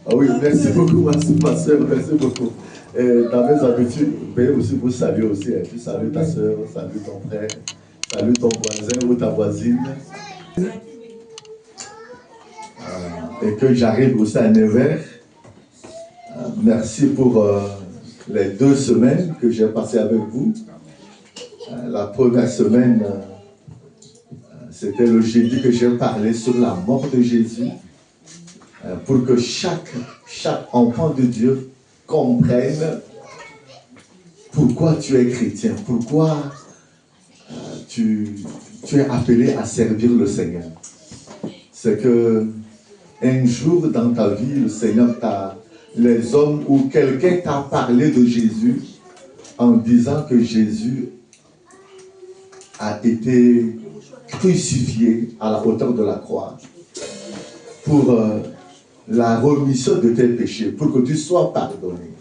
Ah oui, merci beaucoup, ma soeur, merci beaucoup. Dans mes habitudes, veuillez aussi vous saluer aussi. Tu salues ta soeur, salues ton frère, salues ton voisin ou ta voisine. Et que j'arrive aussi à Nevers. Merci pour les 2 semaines que j'ai passées avec vous. La première semaine, c'était le jeudi que j'ai parlé sur la mort de Jésus. Pour que chaque enfant de Dieu comprenne pourquoi tu es chrétien, pourquoi tu es appelé à servir le Seigneur. C'est que un jour dans ta vie, le Seigneur les hommes ou quelqu'un t'a parlé de Jésus en disant que Jésus a été crucifié à la hauteur de la croix pour la remission de tes péchés, pour que tu sois pardonné.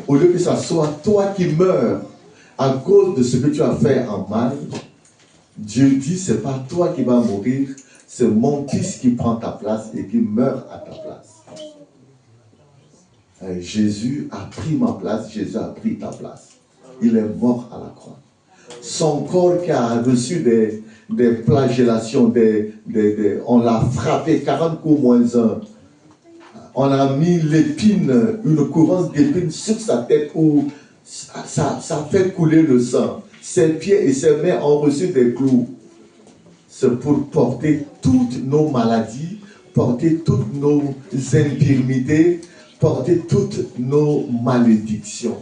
Au lieu que ce soit toi qui meurs à cause de ce que tu as fait en mal, Dieu dit, ce n'est pas toi qui vas mourir, c'est mon Fils qui prend ta place et qui meurt à ta place. Et Jésus a pris ma place, Jésus a pris ta place. Il est mort à la croix. Son corps qui a reçu des flagellations, on l'a frappé 40 coups moins 1. On a mis l'épine, une couronne d'épines sur sa tête où ça fait couler le sang. Ses pieds et ses mains ont reçu des clous. C'est pour porter toutes nos maladies, porter toutes nos infirmités, porter toutes nos malédictions.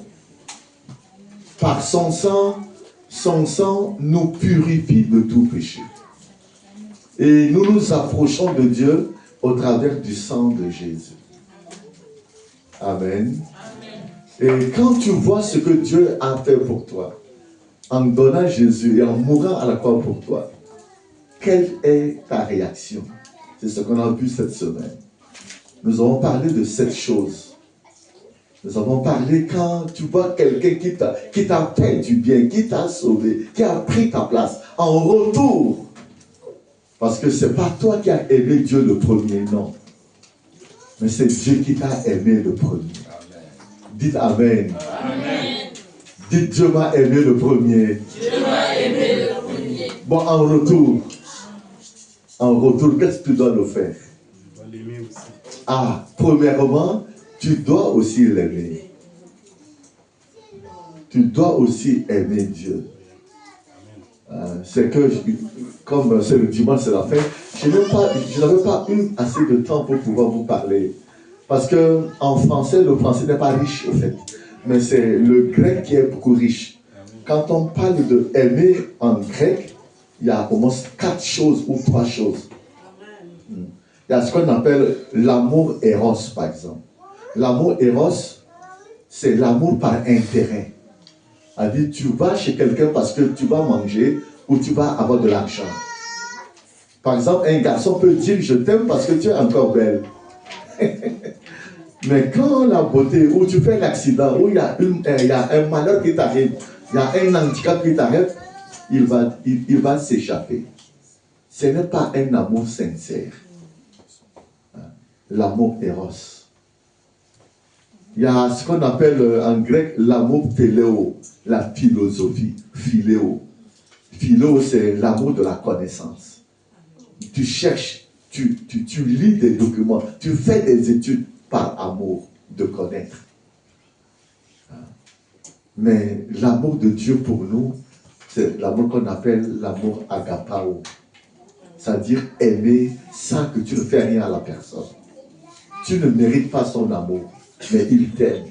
Par son sang nous purifie de tout péché. Et nous nous approchons de Dieu au travers du sang de Jésus. Amen. Et quand tu vois ce que Dieu a fait pour toi, en donnant Jésus et en mourant à la croix pour toi, quelle est ta réaction? C'est ce qu'on a vu cette semaine. Nous avons parlé de cette chose. Nous avons parlé quand tu vois quelqu'un qui t'a fait du bien, qui t'a sauvé, qui a pris ta place, en retour. Parce que ce n'est pas toi qui as aimé Dieu le premier, non. Mais c'est Dieu qui t'a aimé le premier. Dites Amen. Amen. Dites Dieu m'a aimé le premier. Dieu m'a aimé le premier. Bon, en retour, qu'est-ce que tu dois le faire? Tu dois l'aimer aussi. Ah, premièrement, tu dois aussi l'aimer. Tu dois aussi aimer Dieu. C'est que, comme c'est le dimanche, c'est la fin, je n'avais pas eu assez de temps pour pouvoir vous parler. Parce qu'en français, le français n'est pas riche, au fait. Mais c'est le grec qui est beaucoup riche. Quand on parle de aimer en grec, il y a au moins 4 choses ou 3 choses. Il y a ce qu'on appelle l'amour éros, par exemple. L'amour éros, c'est l'amour par intérêt. C'est-à-dire, tu vas chez quelqu'un parce que tu vas manger ou tu vas avoir de l'argent. Par exemple, un garçon peut dire « je t'aime parce que tu es encore belle ». Mais quand la beauté, où tu fais l'accident, où il y a un malheur qui t'arrive, il y a un handicap qui t'arrive, il va s'échapper. Ce n'est pas un amour sincère. L'amour éros. Il y a ce qu'on appelle en grec l'amour philéo, la philosophie, philéo. Philéo, c'est l'amour de la connaissance. Tu cherches, tu lis des documents, tu fais des études par amour de connaître. Mais l'amour de Dieu pour nous, c'est l'amour qu'on appelle l'amour agapao. C'est-à-dire aimer sans que tu ne fais rien à la personne. Tu ne mérites pas son amour, mais il t'aime.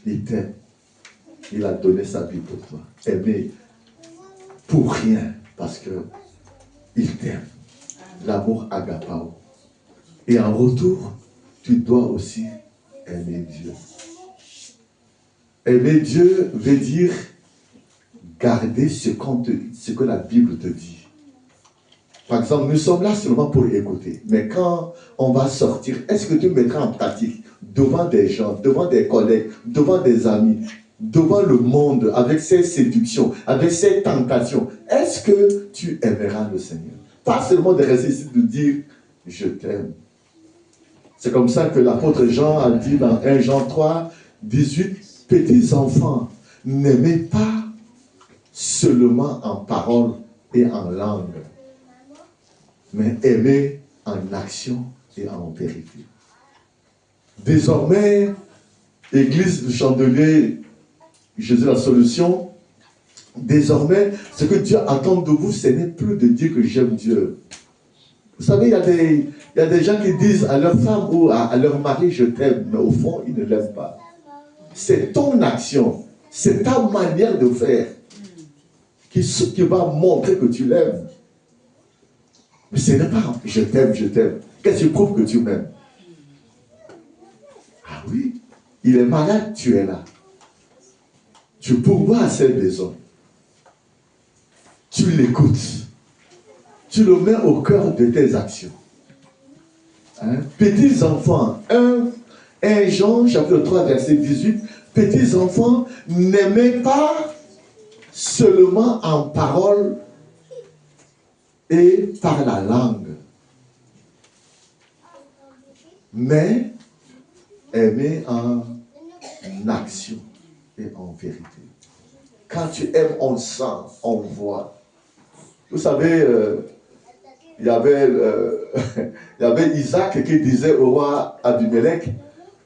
Il t'aime. Il a donné sa vie pour toi. Aimer pour rien, parce que il t'aime. L'amour agapao. Et en retour, tu dois aussi aimer Dieu. Aimer Dieu veut dire garder ce que la Bible te dit. Par exemple, nous sommes là seulement pour écouter. Mais quand on va sortir, est-ce que tu mettras en pratique devant des gens, devant des collègues, devant des amis, devant le monde, avec ses séductions, avec ses tentations, est-ce que tu aimeras le Seigneur? Pas seulement de rester ici de dire « je t'aime ». C'est comme ça que l'apôtre Jean a dit dans 1 Jean 3, 18, « Petits enfants, n'aimez pas seulement en parole et en langue, mais aimez en action et en vérité. » Désormais, Église du Chandelier, Jésus la solution, désormais, ce que Dieu attend de vous, ce n'est plus de dire que j'aime Dieu. Vous savez, il y a des gens qui disent à leur femme ou à leur mari, je t'aime, mais au fond, ils ne l'aiment pas. C'est ton action, c'est ta manière de faire qui va montrer que tu l'aimes. Mais ce n'est pas je t'aime, je t'aime. Qu'est-ce qui prouve que tu m'aimes? Ah oui, il est malade, tu es là. Tu pourvois à ses besoins. Tu l'écoutes. Tu le mets au cœur de tes actions. Hein? Petits enfants, 1 Jean, chapitre 3, verset 18, petits enfants, n'aimez pas seulement en parole et par la langue, mais aimez en action et en vérité. Quand tu aimes, on sent, on voit. Vous savez, il y avait Isaac qui disait au roi Abimelech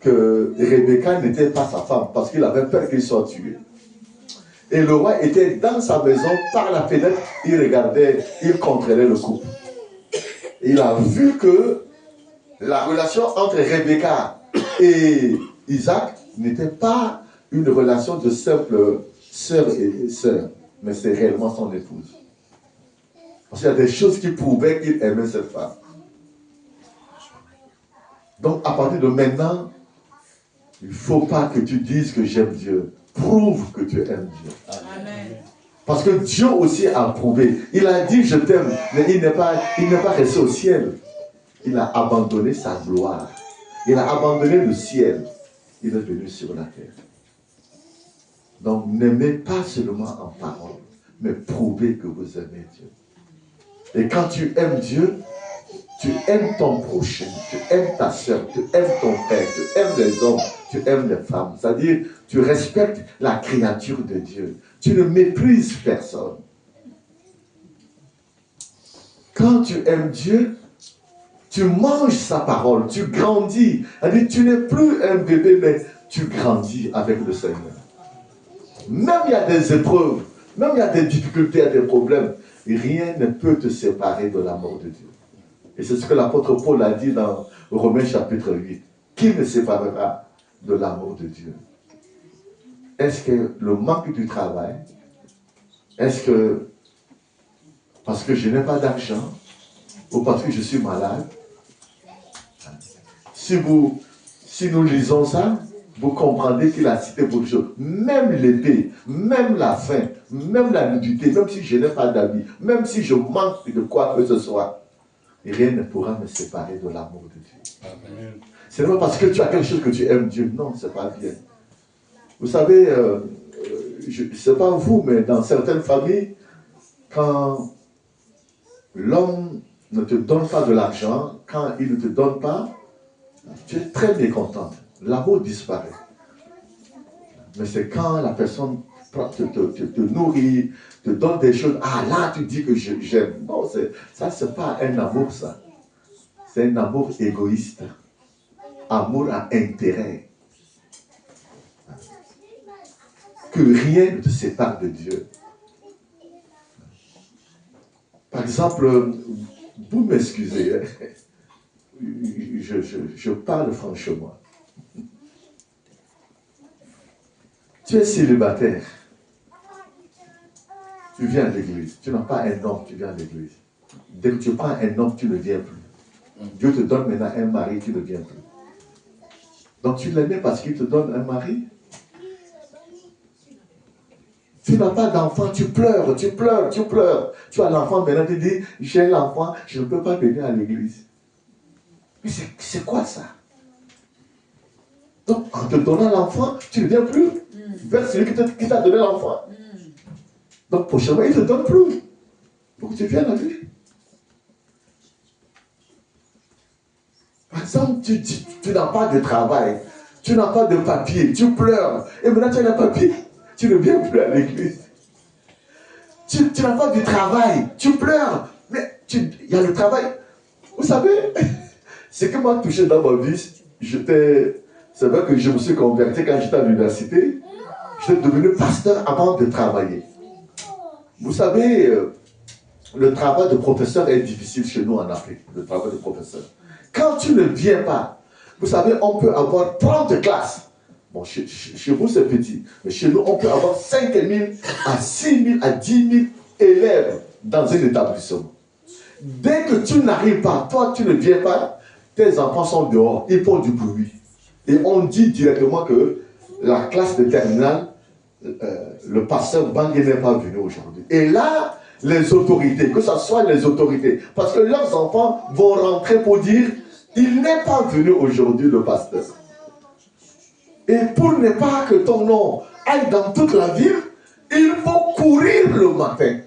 que Rebecca n'était pas sa femme parce qu'il avait peur qu'il soit tué. Et le roi était dans sa maison, par la fenêtre, il regardait, il contrôlait le couple. Il a vu que la relation entre Rebecca et Isaac n'était pas une relation de simple sœur et sœur, mais c'est réellement son épouse. Parce qu'il y a des choses qui prouvaient qu'il aimait cette femme. Donc à partir de maintenant, il ne faut pas que tu dises que j'aime Dieu. Prouve que tu aimes Dieu. Amen. Parce que Dieu aussi a prouvé. Il a dit je t'aime, mais il n'est pas resté au ciel. Il a abandonné sa gloire. Il a abandonné le ciel. Il est venu sur la terre. Donc n'aimez pas seulement en parole, mais prouvez que vous aimez Dieu. Et quand tu aimes Dieu, tu aimes ton prochain, tu aimes ta soeur, tu aimes ton frère, tu aimes les hommes, tu aimes les femmes. C'est-à-dire, tu respectes la créature de Dieu. Tu ne méprises personne. Quand tu aimes Dieu, tu manges sa parole, tu grandis. C'est-à-dire, tu n'es plus un bébé, mais tu grandis avec le Seigneur. Même il y a des épreuves, même il y a des difficultés, il y a des problèmes, rien ne peut te séparer de l'amour de Dieu. Et c'est ce que l'apôtre Paul a dit dans Romains chapitre 8. Qui me séparera de l'amour de Dieu? Est-ce que le manque du travail? Est-ce que parce que je n'ai pas d'argent? Ou parce que je suis malade? Si nous lisons ça, vous comprendrez qu'il a cité beaucoup de choses. Même l'épée, même la faim, même la nudité, même si je n'ai pas d'habits, même si je manque de quoi que ce soit, rien ne pourra me séparer de l'amour de Dieu. Amen. C'est pas parce que tu as quelque chose que tu aimes Dieu. Non, c'est pas bien. Vous savez, je ne sais pas vous, mais dans certaines familles, quand l'homme ne te donne pas de l'argent, quand il ne te donne pas, tu es très mécontent. L'amour disparaît. Mais c'est quand la personne te nourrit, te donne des choses. Ah là, tu dis que j'aime. Non, ça, c'est pas un amour, ça. C'est un amour égoïste. Amour à intérêt. Que rien ne te sépare de Dieu. Par exemple, vous m'excusez, hein, je parle franchement. Tu es célibataire. Tu viens à l'église. Tu n'as pas un homme, tu viens à l'église. Dès que tu prends un homme, tu ne viens plus. Dieu te donne maintenant un mari, tu ne viens plus. Donc tu l'aimais parce qu'il te donne un mari. Tu n'as pas d'enfant, tu pleures, tu pleures, tu pleures. Tu as l'enfant, maintenant tu dis, j'ai l'enfant, je ne peux pas venir à l'église. Mais c'est quoi ça? Donc en te donnant l'enfant, tu ne viens plus vers celui qui t'a donné l'enfant. Donc prochainement, il ne te donne plus. Donc tu viens à lui. Par exemple, tu n'as pas de travail, tu n'as pas de papier, tu pleures, et maintenant tu as le papier, tu ne viens plus à l'église. Tu n'as pas de travail, tu pleures, mais il y a le travail. Vous savez, ce qui m'a touché dans ma vie, c'est vrai que je me suis converti quand j'étais à l'université, j'étais devenu pasteur avant de travailler. Vous savez, le travail de professeur est difficile chez nous en Afrique, le travail de professeur. Quand tu ne viens pas, vous savez, on peut avoir 30 classes. Bon, chez vous c'est petit, mais chez nous on peut avoir 5 000 à 6 000 à 10 000 élèves dans un établissement. Dès que tu n'arrives pas, toi tu ne viens pas, tes enfants sont dehors, ils font du bruit. Et on dit directement que la classe de terminale, le pasteur Bangé n'est pas venu aujourd'hui. Et là, les autorités, que ce soit les autorités, parce que leurs enfants vont rentrer pour dire, il n'est pas venu aujourd'hui le pasteur. Et pour ne pas que ton nom aille dans toute la ville, il faut courir le matin.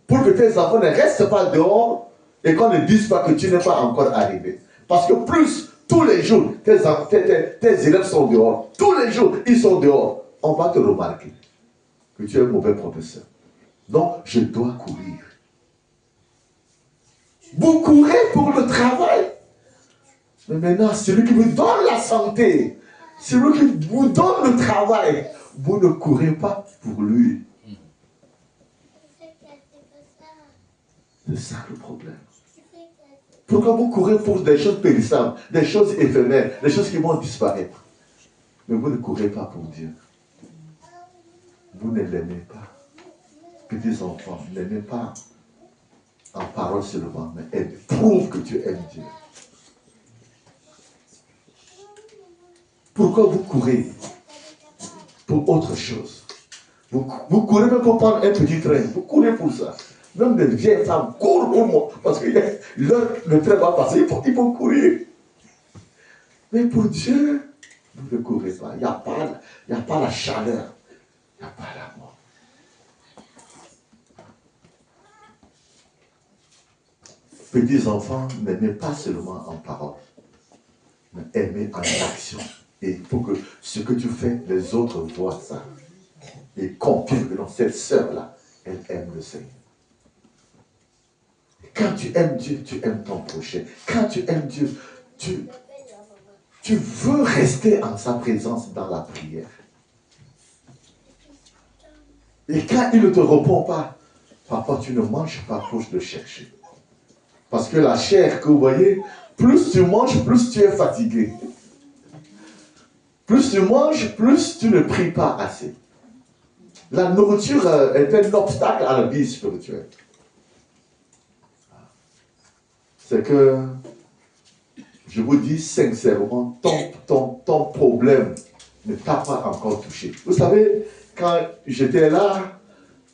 Pour que tes enfants ne restent pas dehors et qu'on ne dise pas que tu n'es pas encore arrivé. Parce que plus, tous les jours, tes élèves sont dehors. Tous les jours, ils sont dehors. On va te remarquer que tu es un mauvais professeur. Donc, je dois courir. Vous courez pour le travail. Mais maintenant, celui qui vous donne la santé, celui qui vous donne le travail, vous ne courez pas pour lui. C'est ça le problème. Pourquoi vous courez pour des choses périssables, des choses éphémères, des choses qui vont disparaître? Mais vous ne courez pas pour Dieu. Vous ne l'aimez pas. Petits enfants, n'aimez pas en parole seulement, mais prouve que tu aimes Dieu. Pourquoi vous courez pour autre chose? Vous courez même pour prendre un petit train. Vous courez pour ça. Même des vieilles femmes courent pour moi. Parce que le train va passer. Il faut courir. Mais pour Dieu, vous ne courez pas. Il n'y a pas la chaleur. Il n'y a pas l'amour. Petits enfants, n'aimez pas seulement en parole, mais aimez en action. Et il faut que ce que tu fais, les autres voient ça. Et confirment que dans cette sœur-là, elle aime le Seigneur. Quand tu aimes Dieu, tu aimes ton prochain. Quand tu aimes Dieu, tu veux rester en sa présence dans la prière. Et quand il ne te répond pas, papa, tu ne manges pas pour le chercher. Parce que la chair que vous voyez, plus tu manges, plus tu es fatigué. Plus tu manges, plus tu ne pries pas assez. La nourriture est un obstacle à la vie spirituelle. C'est que, je vous dis sincèrement, ton problème ne t'a pas encore touché. Vous savez, quand j'étais là,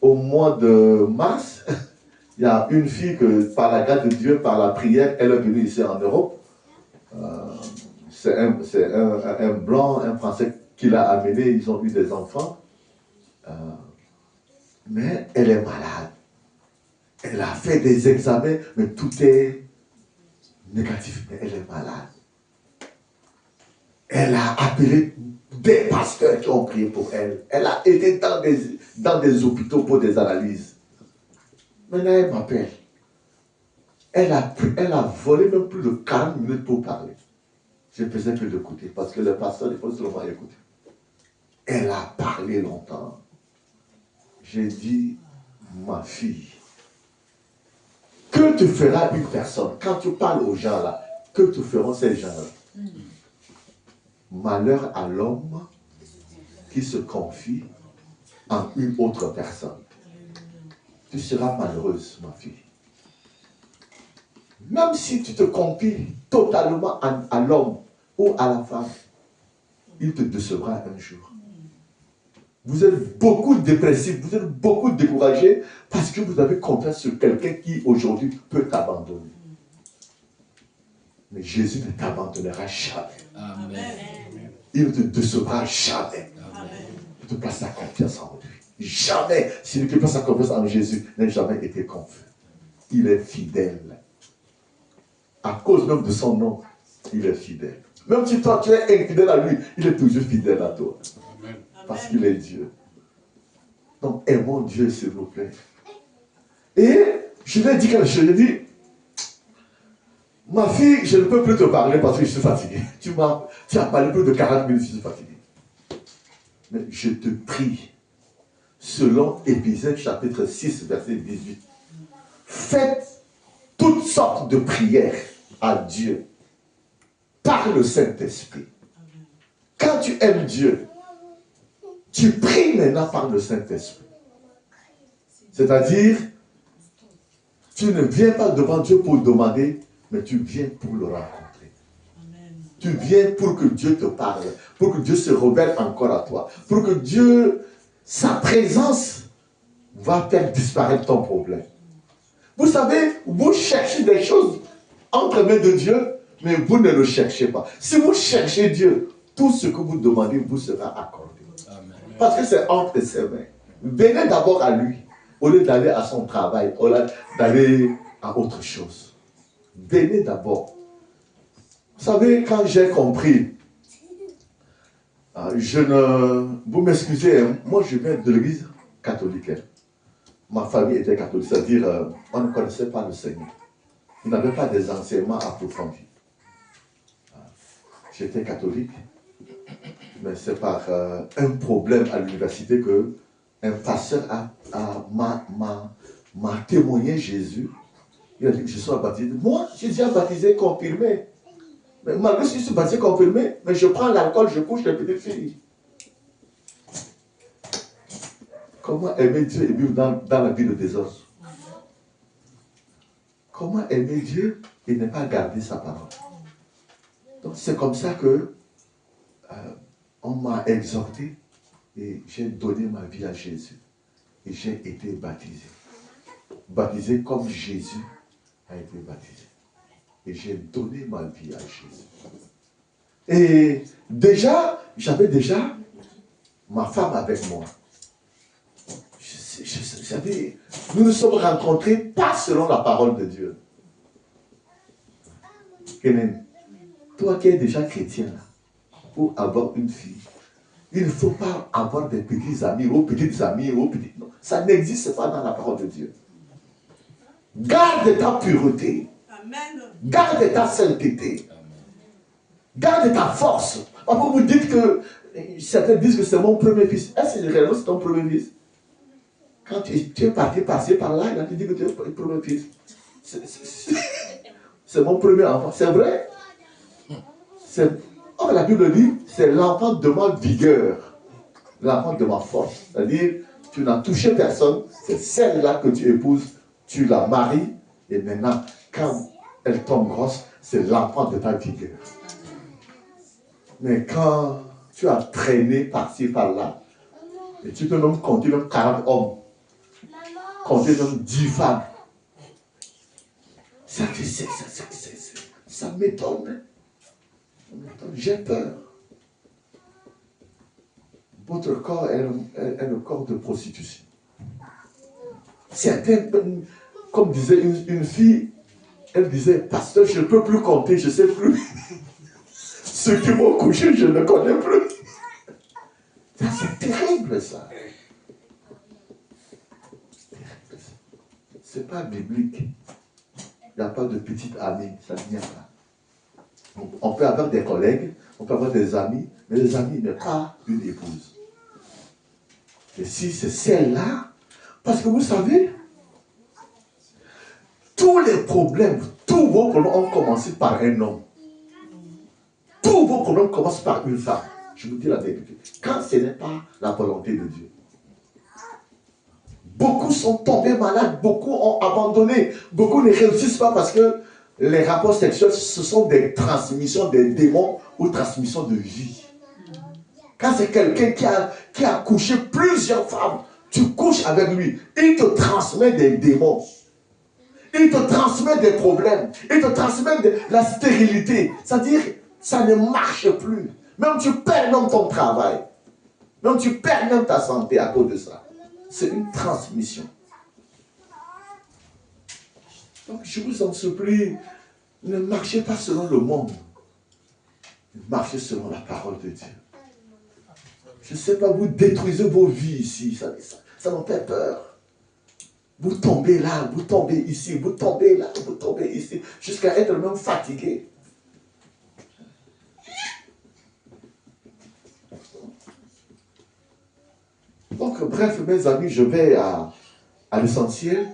au mois de mars, il y a une fille que, par la grâce de Dieu, par la prière, elle est venue ici en Europe. C'est un blanc, un français qui l'a amené, ils ont eu des enfants. Mais elle est malade. Elle a fait des examens, mais tout est négatif, mais elle est malade. Elle a appelé des pasteurs qui ont prié pour elle. Elle a été dans des hôpitaux pour des analyses. Maintenant, elle m'appelle. Elle a volé même plus de 40 minutes pour parler. Je ne faisais que d'écouter, parce que le pasteur, il faut seulement écouter. Elle a parlé longtemps. J'ai dit, ma fille, que te fera une personne quand tu parles aux gens là? Que te feront ces gens-là? Malheur à l'homme qui se confie en une autre personne. Tu seras malheureuse, ma fille. Même si tu te confies totalement à l'homme ou à la femme, il te décevra un jour. Vous êtes beaucoup dépressif, vous êtes beaucoup découragé parce que vous avez confiance sur quelqu'un qui aujourd'hui peut t'abandonner. Mais Jésus ne t'abandonnera jamais. Amen. Il ne te décevra jamais. Il te place sa confiance en lui. Jamais. Celui qui place sa confiance en Jésus n'a jamais été confus. Il est fidèle. À cause même de son nom, il est fidèle. Même si toi tu es infidèle à lui, il est toujours fidèle à toi. Amen. Parce qu'il est Dieu. Donc aimons Dieu s'il vous plaît. Et je lui ai dit quelque chose, je lui ai dit, ma fille, je ne peux plus te parler parce que je suis fatigué. Tu as parlé plus de 40 minutes, je suis fatigué. Mais je te prie, selon Éphésiens chapitre 6, verset 18, faites toutes sortes de prières à Dieu par le Saint-Esprit. Quand tu aimes Dieu, tu pries maintenant par le Saint-Esprit. C'est-à-dire, tu ne viens pas devant Dieu pour demander, mais tu viens pour le rencontrer. Amen. Tu viens pour que Dieu te parle, pour que Dieu se révèle encore à toi, pour que Dieu, sa présence, va faire disparaître ton problème. Vous savez, vous cherchez des choses entre les mains de Dieu, mais vous ne le cherchez pas. Si vous cherchez Dieu, tout ce que vous demandez vous sera accordé. Amen. Parce que c'est entre ses mains. Venez d'abord à lui, au lieu d'aller à son travail, au lieu d'aller à autre chose. Venez d'abord. Vous savez, quand j'ai compris, vous m'excusez, hein, moi je viens de l'église catholique. Hein. Ma famille était catholique, c'est-à-dire on ne connaissait pas le Seigneur. Il n'avait pas des enseignements approfondis. J'étais catholique, mais c'est par un problème à l'université que un pasteur m'a témoigné Jésus. Il a dit que je sois baptisé. Moi, j'ai déjà baptisé, confirmé. Mais malgré que je suis baptisé, confirmé, mais je prends l'alcool, je couche les petites filles. Comment aimer Dieu et vivre dans la vie de désordre? Comment aimer Dieu et ne pas garder sa parole? Donc c'est comme ça que on m'a exhorté et j'ai donné ma vie à Jésus. Et j'ai été baptisé. Baptisé comme Jésus a été baptisé. Et j'ai donné ma vie à Jésus. Et déjà, j'avais déjà ma femme avec moi. Nous nous sommes rencontrés pas selon la parole de Dieu. Kénen, toi qui es déjà chrétien, pour avoir une fille, il ne faut pas avoir des petits amis ou petites amies ou petites... Non, ça n'existe pas dans la parole de Dieu. Garde ta pureté. Amen. Garde ta sainteté. Amen. Garde ta force. Après, vous dites que certains disent que c'est mon premier fils. Est-ce que réellement c'est ton premier fils? Quand tu es parti passer par là, il a dit que tu es le premier fils. C'est mon premier enfant. C'est vrai. Oh, la Bible dit, c'est l'enfant de ma vigueur. L'enfant de ma force. C'est-à-dire, tu n'as touché personne. C'est celle-là que tu épouses. Tu la maries. Et maintenant, quand elle tombe grosse, c'est l'enfant de ta vigueur. Mais quand tu as traîné par-ci, par-là, et tu peux même compter même 40 hommes, compter même 10 femmes, ça m'étonne. J'ai peur. Votre corps est le corps de prostitution. Certains, comme disait une fille, elle disait, pasteur, je ne peux plus compter, je ne sais plus. Ceux qui m'ont couché, je ne connais plus. C'est terrible ça. Ce n'est pas biblique. Il n'y a pas de petite amie, ça ne vient pas. On peut avoir des collègues, on peut avoir des amis, mais les amis n'est pas une épouse. Et si c'est celle-là, parce que vous savez, tous les problèmes, tous vos problèmes ont commencé par un homme. Tous vos problèmes commencent par une femme. Je vous dis la vérité. Quand ce n'est pas la volonté de Dieu. Beaucoup sont tombés malades, beaucoup ont abandonné, beaucoup ne réussissent pas parce que les rapports sexuels, ce sont des transmissions des démons ou transmissions de vie. Quand c'est quelqu'un qui a couché plusieurs femmes, tu couches avec lui, il te transmet des démons. Il te transmet des problèmes. Il te transmet de la stérilité. C'est-à-dire, ça ne marche plus. Même tu perds même ton travail. Même tu perds même ta santé à cause de ça. C'est une transmission. Donc je vous en supplie, ne marchez pas selon le monde. Marchez selon la parole de Dieu. Je ne sais pas, vous détruisez vos vies ici. Ça me fait peur. Vous tombez là, vous tombez ici, vous tombez là, vous tombez ici, jusqu'à être même fatigué. Donc, bref, mes amis, je vais à l'essentiel.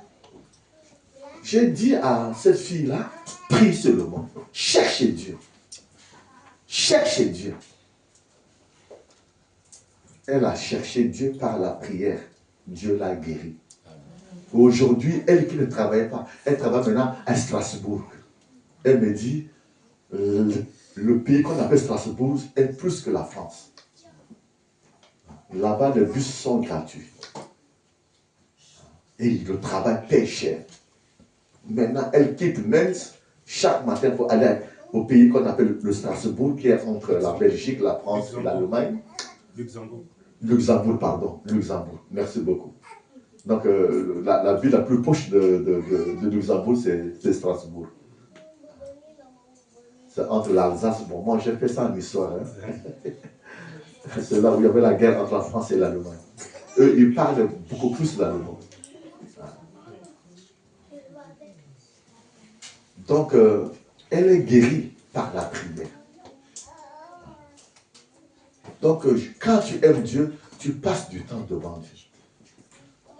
J'ai dit à cette fille-là, prie seulement. Cherchez Dieu. Cherchez Dieu. Elle a cherché Dieu par la prière. Dieu l'a guérie. Aujourd'hui, elle qui ne travaille pas, elle travaille maintenant à Strasbourg. Elle me dit, le pays qu'on appelle Strasbourg est plus que la France. Là-bas, les bus sont gratuits. Et le travail paye cher. Maintenant, elle quitte Metz chaque matin pour aller au pays qu'on appelle le Strasbourg, qui est entre la Belgique, la France et l'Allemagne. Luxembourg, pardon. Luxembourg. Merci beaucoup. Donc, la ville la plus proche de Luxembourg, c'est Strasbourg. C'est entre l'Alsace. Bon, moi, j'ai fait ça en histoire. Hein. C'est là où il y avait la guerre entre la France et l'Allemagne. Eux, ils parlent beaucoup plus l'allemand. Donc, elle est guérie par la prière. Donc, quand tu aimes Dieu, tu passes du temps devant Dieu.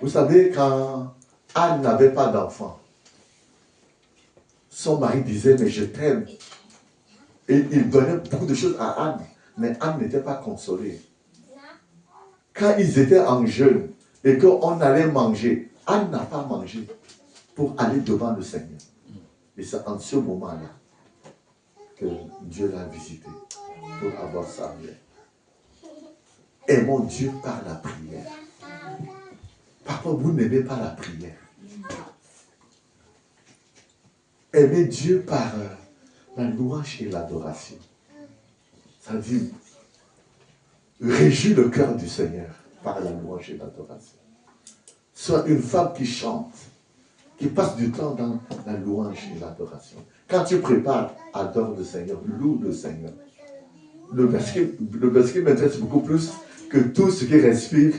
Vous savez, quand Anne n'avait pas d'enfant, son mari disait, mais je t'aime. Et il donnait beaucoup de choses à Anne, mais Anne n'était pas consolée. Quand ils étaient en jeûne et qu'on allait manger, Anne n'a pas mangé pour aller devant le Seigneur. Et c'est en ce moment-là que Dieu l'a visité pour avoir sa vie. Aimons Dieu par la prière. Parfois, vous n'aimez pas la prière. Aimez Dieu par la louange et l'adoration. Ça dit, réjouis le cœur du Seigneur par la louange et l'adoration. Sois une femme qui chante, qui passe du temps dans la louange et l'adoration. Quand tu prépares, adore le Seigneur, loue le Seigneur. Le verset qui m'intéresse beaucoup plus que tout ce qui respire,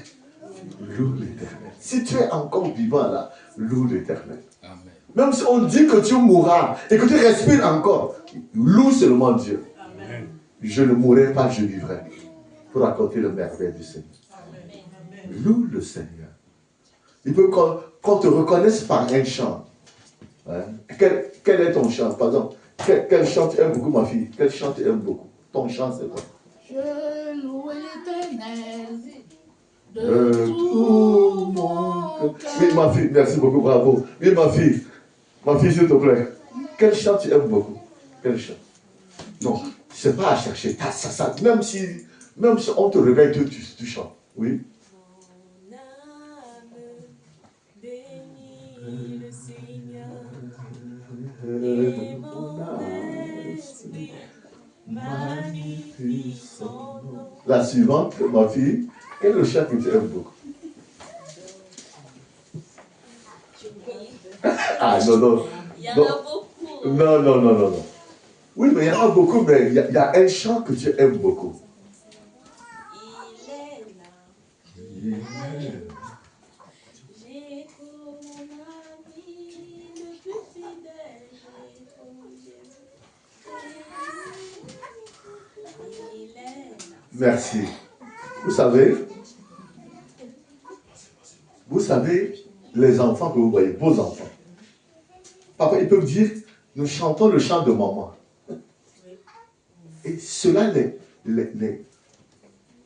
loue l'Éternel. Si tu es encore vivant là, loue l'Éternel. Même si on dit que tu mourras et que tu respires encore, loue seulement Dieu. Amen. Je ne mourrai pas, je vivrai pour raconter le merveille du Seigneur. Amen. Loue le Seigneur. Il veut qu'on te reconnaisse par un chant. Hein? Quel est ton chant? Par exemple, quel chant tu aimes beaucoup, ma fille? Quel chant tu aimes beaucoup? Ton chant, c'est quoi? Je loue l'Éternel de tout mon cœur. Oui, ma fille, merci beaucoup, bravo. Oui, ma fille, s'il te plaît. Quel chant tu aimes beaucoup? Quel chant? Non, c'est pas à chercher. Ça. Même si on te réveille, tu chantes. Oui. Mon âme bénit le Seigneur et mon esprit magnifie son nom. La suivante, ma fille, quel est le chant que tu aimes beaucoup? Ah, non. Il y en a beaucoup. Non. Oui, mais il y en a beaucoup, mais il y a un chant que tu aimes beaucoup. Il est là. J'ai pour mon ami le plus fidèle, j'ai pour Jésus. Il est là. Merci. Vous savez, les enfants que vous voyez, vos enfants, parfois ils peuvent dire, nous chantons le chant de maman. Et cela,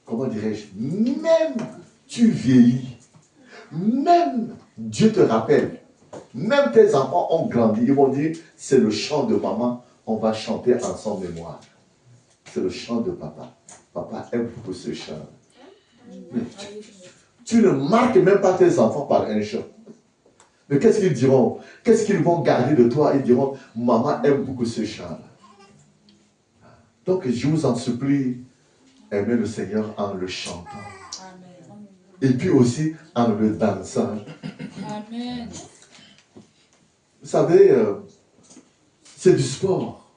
comment dirais-je, même tu vieillis, même Dieu te rappelle, même tes enfants ont grandi, ils vont dire, c'est le chant de maman, on va chanter en son mémoire. C'est le chant de papa. Papa aime beaucoup ce chant. Mais tu ne marques même pas tes enfants par un chant. Mais qu'est-ce qu'ils diront? Qu'est-ce qu'ils vont garder de toi? Ils diront, maman aime beaucoup ce chant-là. Donc je vous en supplie, aimez le Seigneur en le chantant. Amen. Et puis aussi en le dansant. Amen. Vous savez, c'est du sport.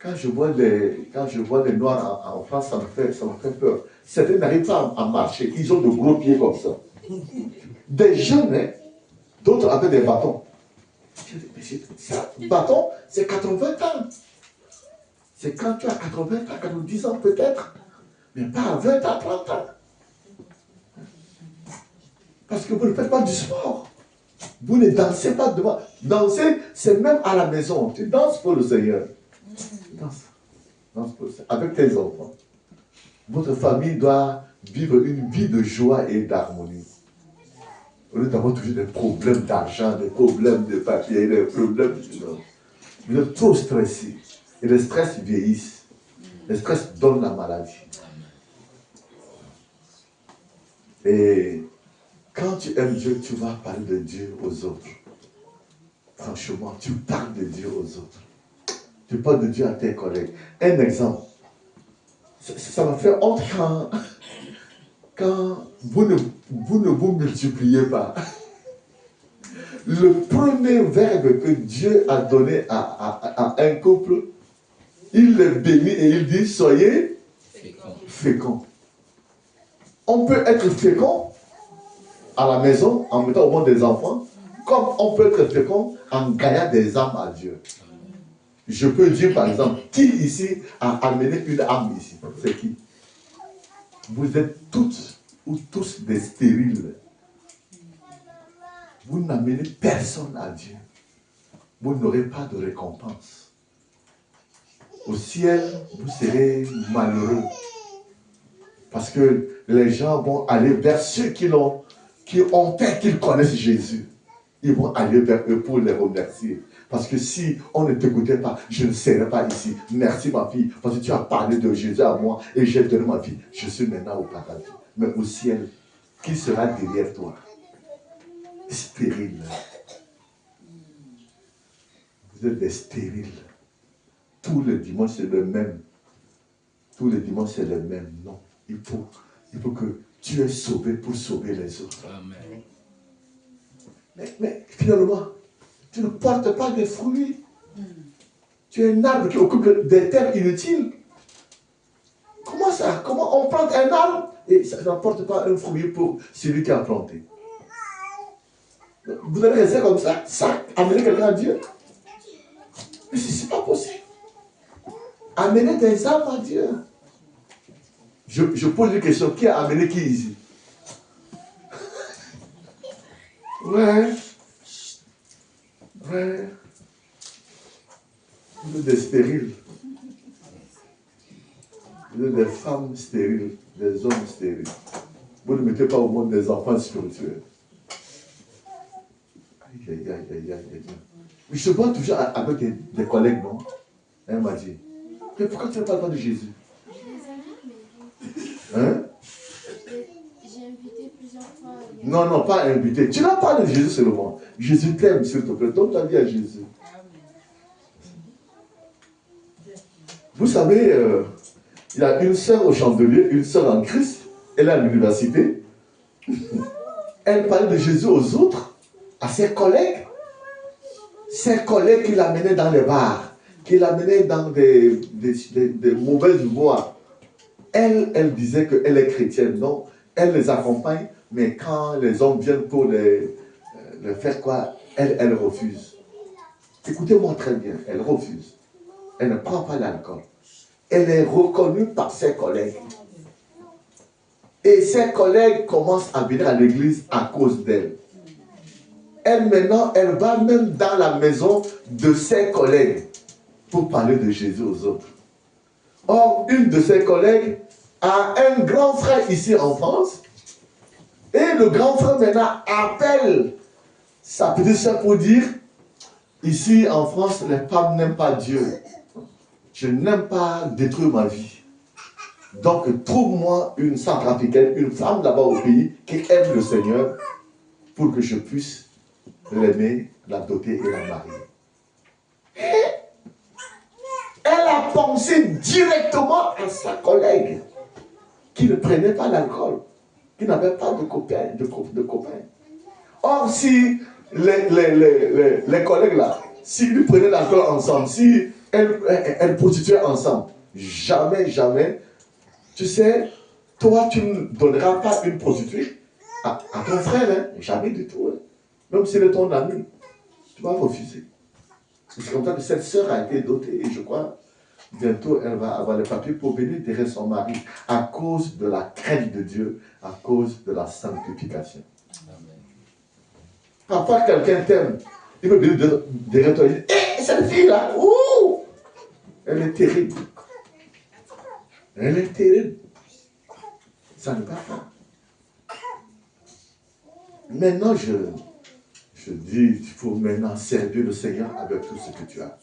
Quand je vois les Noirs en France, ça me fait peur. Certains n'arrivent pas à marcher. Ils ont de gros pieds comme ça. Des jeunes, hein, d'autres avec des bâtons. Ça, bâton, c'est 80 ans. C'est quand tu as 80 ans, 90 ans peut-être. Mais pas à 20 ans, 30 ans. Parce que vous ne faites pas du sport. Vous ne dansez pas devant. Danser, c'est même à la maison. Tu danses pour le Seigneur. Danse pour le Seigneur. Avec tes enfants. Votre famille doit vivre une vie de joie et d'harmonie. Au lieu d'avoir toujours des problèmes d'argent, des problèmes de papier, des problèmes de... Vous êtes trop stressé. Et le stress vieillisse. Le stress donne la maladie. Et quand tu aimes Dieu, tu vas parler de Dieu aux autres. Franchement, tu parles de Dieu aux autres. Tu parles de Dieu à tes collègues. Un exemple. Ça m'a fait honte quand vous ne vous multipliez pas. Le premier verbe que Dieu a donné à un couple, il les bénit et il dit, soyez féconds. On peut être fécond à la maison en mettant au monde des enfants, comme on peut être fécond en gagnant des âmes à Dieu. Je peux dire par exemple, qui ici a amené une âme ici? C'est qui? Vous êtes toutes ou tous des stériles. Vous n'amenez personne à Dieu. Vous n'aurez pas de récompense. Au ciel, vous serez malheureux. Parce que les gens vont aller vers ceux qui ont fait qu'ils connaissent Jésus. Ils vont aller vers eux pour les remercier. Parce que si on ne t'écoutait pas, je ne serais pas ici. Merci ma fille, parce que tu as parlé de Jésus à moi et j'ai donné ma vie. Je suis maintenant au paradis. Mais au ciel, qui sera derrière toi? Stérile. Vous êtes des stériles. Tous les dimanches, c'est le même. Tous les dimanches, c'est le même. Non. Il faut que tu es sauvé pour sauver les autres. Amen. Mais finalement, tu ne portes pas de fruits. Tu es un arbre qui occupe des terres inutiles. Comment ça? Comment on plante un arbre et ça n'apporte pas un fruit pour celui qui a planté? Vous allez rester comme ça amener quelqu'un à Dieu? Mais ce n'est pas possible. Amener des âmes à Dieu. Je pose une question. Qui a amené qui ici? Ouais. Vous êtes des stériles. Vous êtes des femmes stériles, des hommes stériles. Vous ne mettez pas au monde des enfants spirituels. Je vois toujours avec des collègues, non? Elle m'a dit, mais pourquoi tu ne parles pas de Jésus? Hein? J'ai invité plusieurs fois. Non, pas invité. Tu n'as pas de Jésus seulement. Jésus t'aime, s'il te plaît. Donne ta vie à Jésus. Vous savez, il y a une sœur au Chandelier, une sœur en Christ. Elle est à l'université. Elle parlait de Jésus aux autres, à ses collègues. Ses collègues qui l'amenaient dans les bars, qui l'amenaient dans des mauvaises voies. Elle disait qu'elle est chrétienne. Non, elle les accompagne, mais quand les hommes viennent pour les faire quoi, elle refuse. Écoutez-moi très bien, elle refuse. Elle ne prend pas l'alcool. Elle est reconnue par ses collègues. Et ses collègues commencent à venir à l'église à cause d'elle. Elle maintenant, elle va même dans la maison de ses collègues pour parler de Jésus aux autres. Or, une de ses collègues a un grand frère ici en France. Et le grand frère maintenant appelle sa petite soeur pour dire, ici en France, les femmes n'aiment pas Dieu. Je n'aime pas détruire ma vie. Donc, trouve-moi une centrafricaine, une femme là-bas au pays qui aime le Seigneur pour que je puisse l'aimer, la doter et la marier. Et elle a pensé directement à sa collègue qui ne prenait pas l'alcool, qui n'avait pas de copains. Or, si les collègues là, s'ils lui prenaient l'alcool ensemble, si elles prostituaient ensemble. Jamais, jamais. Tu sais, toi, tu ne donneras pas une prostituée à ton frère, hein? Jamais du tout. Hein? Même s'il est ton ami, tu vas refuser. C'est comme ça que cette sœur a été dotée, et je crois, bientôt, elle va avoir les papiers pour venir derrière son mari, à cause de la crainte de Dieu, à cause de la sanctification. Parfois, quelqu'un t'aime, il peut venir derrière toi et dire, hé, cette fille-là, ouh, elle est terrible. Elle est terrible. Ça ne va pas. Maintenant, je dis, il faut maintenant servir le Seigneur avec tout ce que tu as.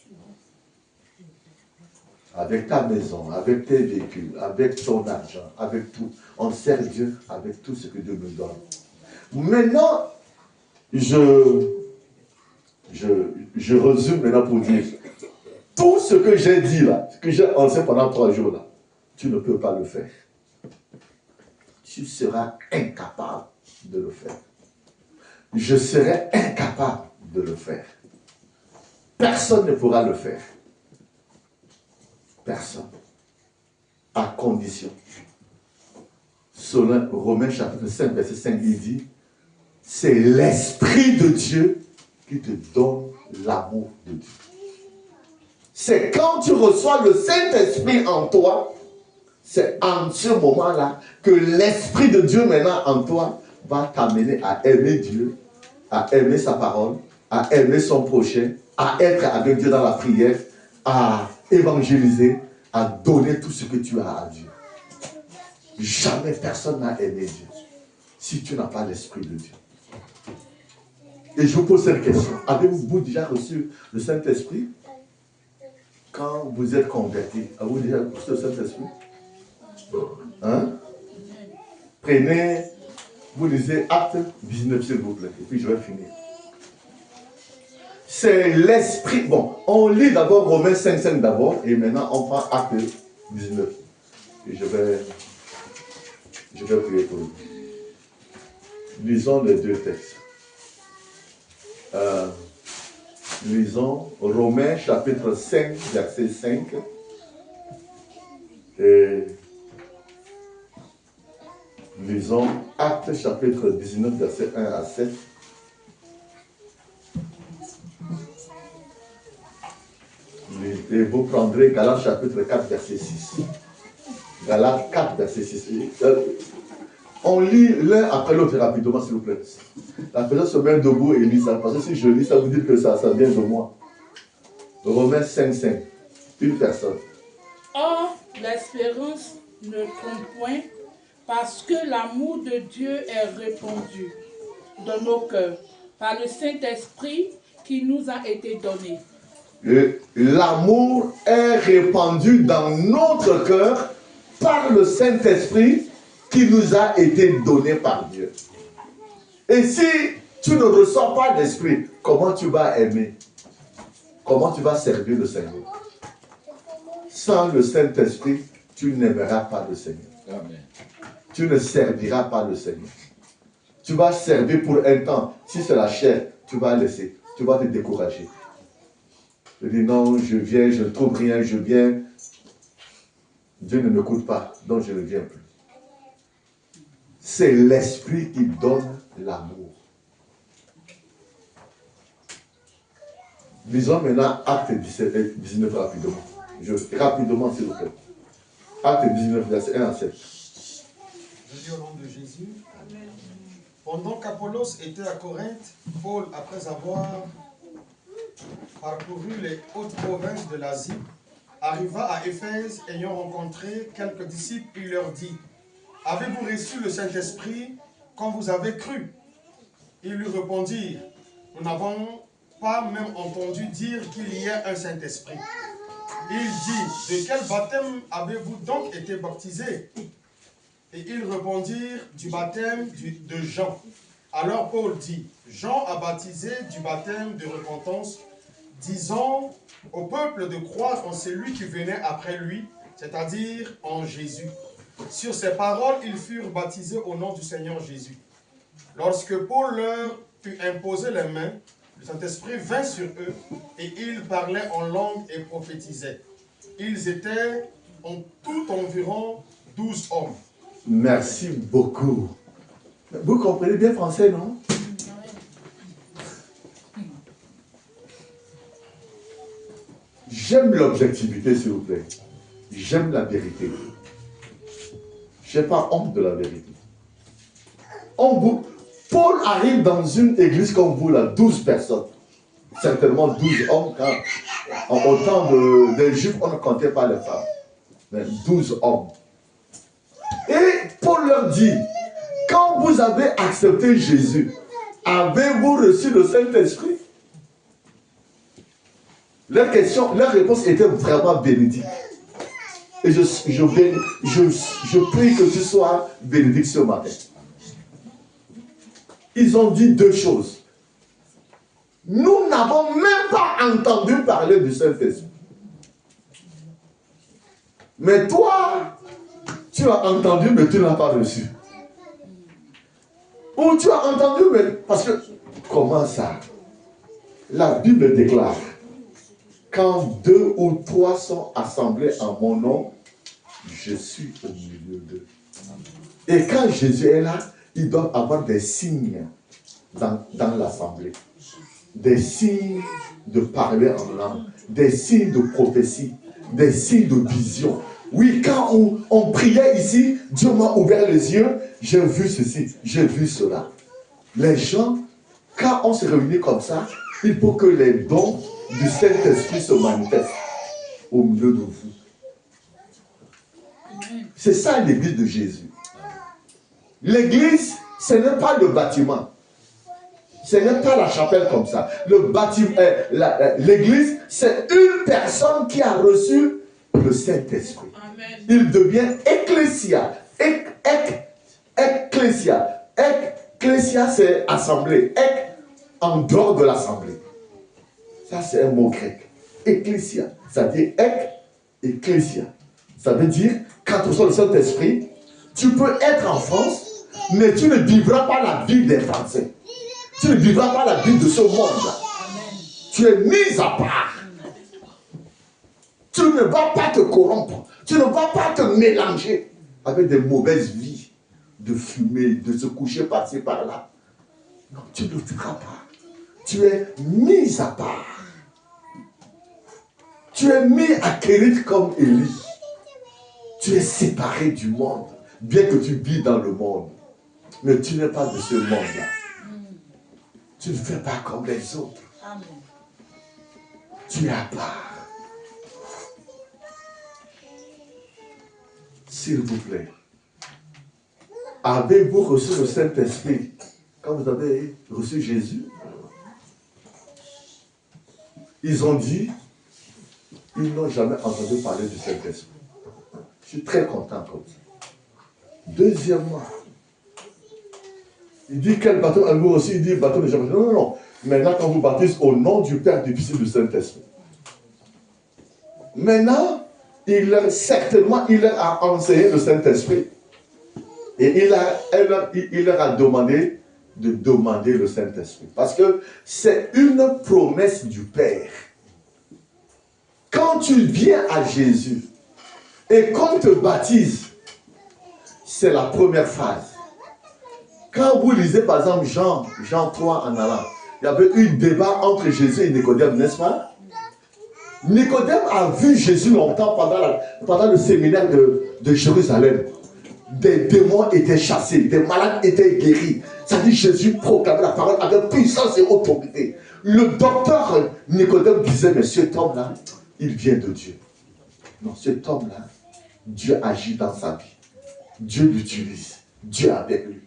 Avec ta maison, avec tes véhicules, avec ton argent, avec tout. On sert Dieu avec tout ce que Dieu nous donne. Maintenant, je résume maintenant pour dire, tout ce que j'ai dit là, ce que j'ai enseigné pendant 3 jours là, tu ne peux pas le faire. Tu seras incapable de le faire. Je serai incapable de le faire. Personne ne pourra le faire. Personne. À condition. Selon Romains chapitre 5, verset 5, il dit, c'est l'Esprit de Dieu qui te donne l'amour de Dieu. C'est quand tu reçois le Saint-Esprit en toi, c'est en ce moment-là que l'Esprit de Dieu maintenant en toi va t'amener à aimer Dieu, à aimer sa parole, à aimer son prochain, à être avec Dieu dans la prière, à évangéliser, à donner tout ce que tu as à Dieu. Jamais personne n'a aimé Dieu si tu n'as pas l'Esprit de Dieu. Et je vous pose cette question. Avez-vous déjà reçu le Saint-Esprit quand vous êtes converti? Avez-vous déjà reçu le Saint-Esprit? Hein? Prenez, vous lisez Acte 19 s'il vous plaît, et puis je vais finir. C'est l'Esprit. Bon, on lit d'abord Romains 5 d'abord, et maintenant on prend Acte 19. Et je vais prier pour vous. Lisons les 2 textes. Lisons Romains chapitre 5, verset 5. Et lisons Actes chapitre 19, verset 1 à 7. Et vous prendrez Galates chapitre 4, verset 6. Galates 4, verset 6. On lit l'un après l'autre rapidement, s'il vous plaît. La personne se met debout et lit ça. Parce que si je lis ça, vous dites que ça vient de moi. Romains 5, 5. Une personne. Or, l'espérance ne trompe point, parce que l'amour de Dieu est répandu dans nos cœurs par le Saint-Esprit qui nous a été donné. L'amour est répandu dans notre cœur par le Saint-Esprit qui nous a été donné par Dieu. Et si tu ne reçois pas l'Esprit, comment tu vas aimer? Comment tu vas servir le Seigneur? Sans le Saint-Esprit, tu n'aimeras pas le Seigneur. Amen. Tu ne serviras pas le Seigneur. Tu vas servir pour un temps. Si c'est la chair, tu vas laisser. Tu vas te décourager. Je dis non, je viens, je ne trouve rien, je viens. Dieu ne m'écoute pas, donc je ne viens plus. C'est l'Esprit qui donne l'amour. Lisons maintenant Acte 19 rapidement. Rapidement, s'il vous plaît. Acte 19, verset 1 à 7. Je dis au nom de Jésus. Amen. Pendant qu'Apollos était à Corinthe, Paul, après avoir parcouru les hautes provinces de l'Asie, arriva à Éphèse, ayant rencontré quelques disciples, il leur dit, « Avez-vous reçu le Saint-Esprit quand vous avez cru ?» Ils lui répondirent, « Nous n'avons pas même entendu dire qu'il y ait un Saint-Esprit. » Il dit, « De quel baptême avez-vous donc été baptisés ?» Et ils répondirent, « Du baptême de Jean. » Alors Paul dit, « Jean a baptisé du baptême de repentance, disant au peuple de croire en celui qui venait après lui, c'est-à-dire en Jésus. » Sur ces paroles, ils furent baptisés au nom du Seigneur Jésus. Lorsque Paul leur eut imposé les mains, Le Saint-Esprit vint sur eux et ils parlaient en langue et prophétisaient. Ils étaient en tout environ 12 hommes. Merci beaucoup. Vous comprenez bien français, non? J'aime l'objectivité, s'il vous plaît. J'aime la vérité. Je n'ai pas honte de la vérité. Paul arrive dans une église comme vous, là, 12 personnes. Certainement 12 hommes, car au temps des Juifs, on ne comptait pas les femmes. Mais 12 hommes. Et Paul leur dit, quand vous avez accepté Jésus, avez-vous reçu le Saint-Esprit? Leur réponse était vraiment bénédicte. Et je prie que tu sois bénédicte ce matin. Ils ont dit deux choses. Nous n'avons même pas entendu parler du Saint-Esprit. Mais toi, tu as entendu, mais tu n'as pas reçu. Ou tu as entendu, mais... Parce que, comment ça? La Bible déclare, quand 2 ou 3 sont assemblés en mon nom, je suis au milieu d'eux. Et quand Jésus est là, il doit avoir des signes dans l'assemblée. Des signes de parler en langue, des signes de prophétie, des signes de vision. Oui, quand on priait ici, Dieu m'a ouvert les yeux, j'ai vu ceci, j'ai vu cela. Les gens, quand on se réunit comme ça, il faut que les dons du Saint-Esprit se manifestent au milieu de vous. C'est ça l'église de Jésus. L'église, ce n'est pas le bâtiment. Ce n'est pas la chapelle comme ça. Le bâtiment, l'église, c'est une personne qui a reçu le Saint-Esprit. Il devient ecclésia. Ecclésia, c'est assemblée. En dehors de l'assemblée. Ça, c'est un mot grec. Ecclésia. Ça veut dire ecclésia. Ça veut dire, quand tu reçois le Saint-Esprit, tu peux être en France, mais tu ne vivras pas la vie des Français. Tu ne vivras pas la vie de ce monde-là. Tu es mis à part. Tu ne vas pas te corrompre. Tu ne vas pas te mélanger avec des mauvaises vies, de fumer, de se coucher par-ci, par-là. Non, tu ne le feras pas. Tu es mis à part. Tu es mis à Kérit comme Élie. Tu es séparé du monde, bien que tu vis dans le monde. Mais tu n'es pas de ce monde-là. Tu ne fais pas comme les autres. Tu es à part. S'il vous plaît, avez-vous reçu le Saint-Esprit quand vous avez reçu Jésus? Ils ont dit, ils n'ont jamais entendu parler du Saint-Esprit. Je suis très content comme ça. Deuxièmement, il dit quel baptême avez-vous reçu? Il dit baptême de Jean-Baptiste. Non, non, non. Maintenant, quand vous baptisez au nom du Père, du Fils et du Saint-Esprit. Maintenant, il leur a enseigné le Saint-Esprit. Et il leur a demandé de demander le Saint-Esprit. Parce que c'est une promesse du Père. Quand tu viens à Jésus et qu'on te baptise, c'est la première phase. Quand vous lisez par exemple Jean 3 en allant, il y avait eu un débat entre Jésus et Nicodème, n'est-ce pas? Nicodème a vu Jésus longtemps pendant le séminaire de Jérusalem. Des démons étaient chassés, des malades étaient guéris. Ça dit Jésus proclamait la parole avec puissance et autorité. Le docteur Nicodème disait, mais cet homme-là, il vient de Dieu. Non, cet homme-là, Dieu agit dans sa vie. Dieu l'utilise. Dieu est avec lui.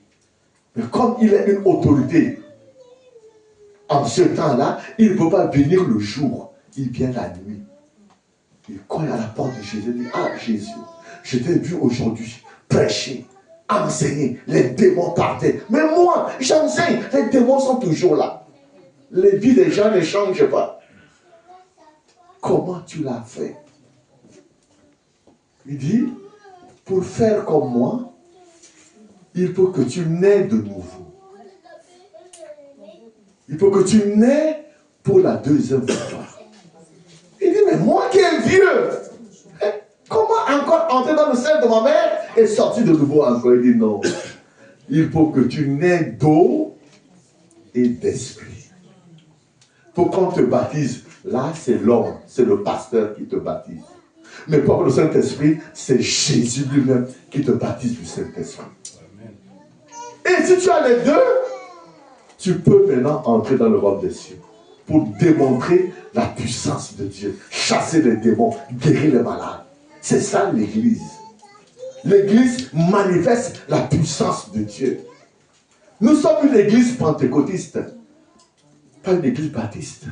Mais comme il a une autorité, en ce temps-là, il ne peut pas venir le jour. Il vient la nuit. Il cogne à la porte de Jésus. Il dit, ah Jésus, je t'ai vu aujourd'hui prêcher, enseigner. Les démons partaient. Mais moi, j'enseigne. Les démons sont toujours là. Les vies des gens ne changent pas. Comment tu l'as fait? Il dit, pour faire comme moi, il faut que tu naies de nouveau. Il faut que tu naies pour la deuxième fois. Il dit, mais moi qui est vieux, comment encore entrer dans le sein de ma mère et sortir de nouveau encore? Il dit, non, il faut que tu naies d'eau et d'esprit. Pour qu'on te baptise, là c'est l'homme, c'est le pasteur qui te baptise. Mais pour le Saint-Esprit, c'est Jésus lui-même qui te baptise du Saint-Esprit. Et si tu as les deux, tu peux maintenant entrer dans le royaume des cieux pour démontrer la puissance de Dieu, chasser les démons, guérir les malades. C'est ça l'Église. L'Église manifeste la puissance de Dieu. Nous sommes une Église pentecôtiste, pas une Église baptiste.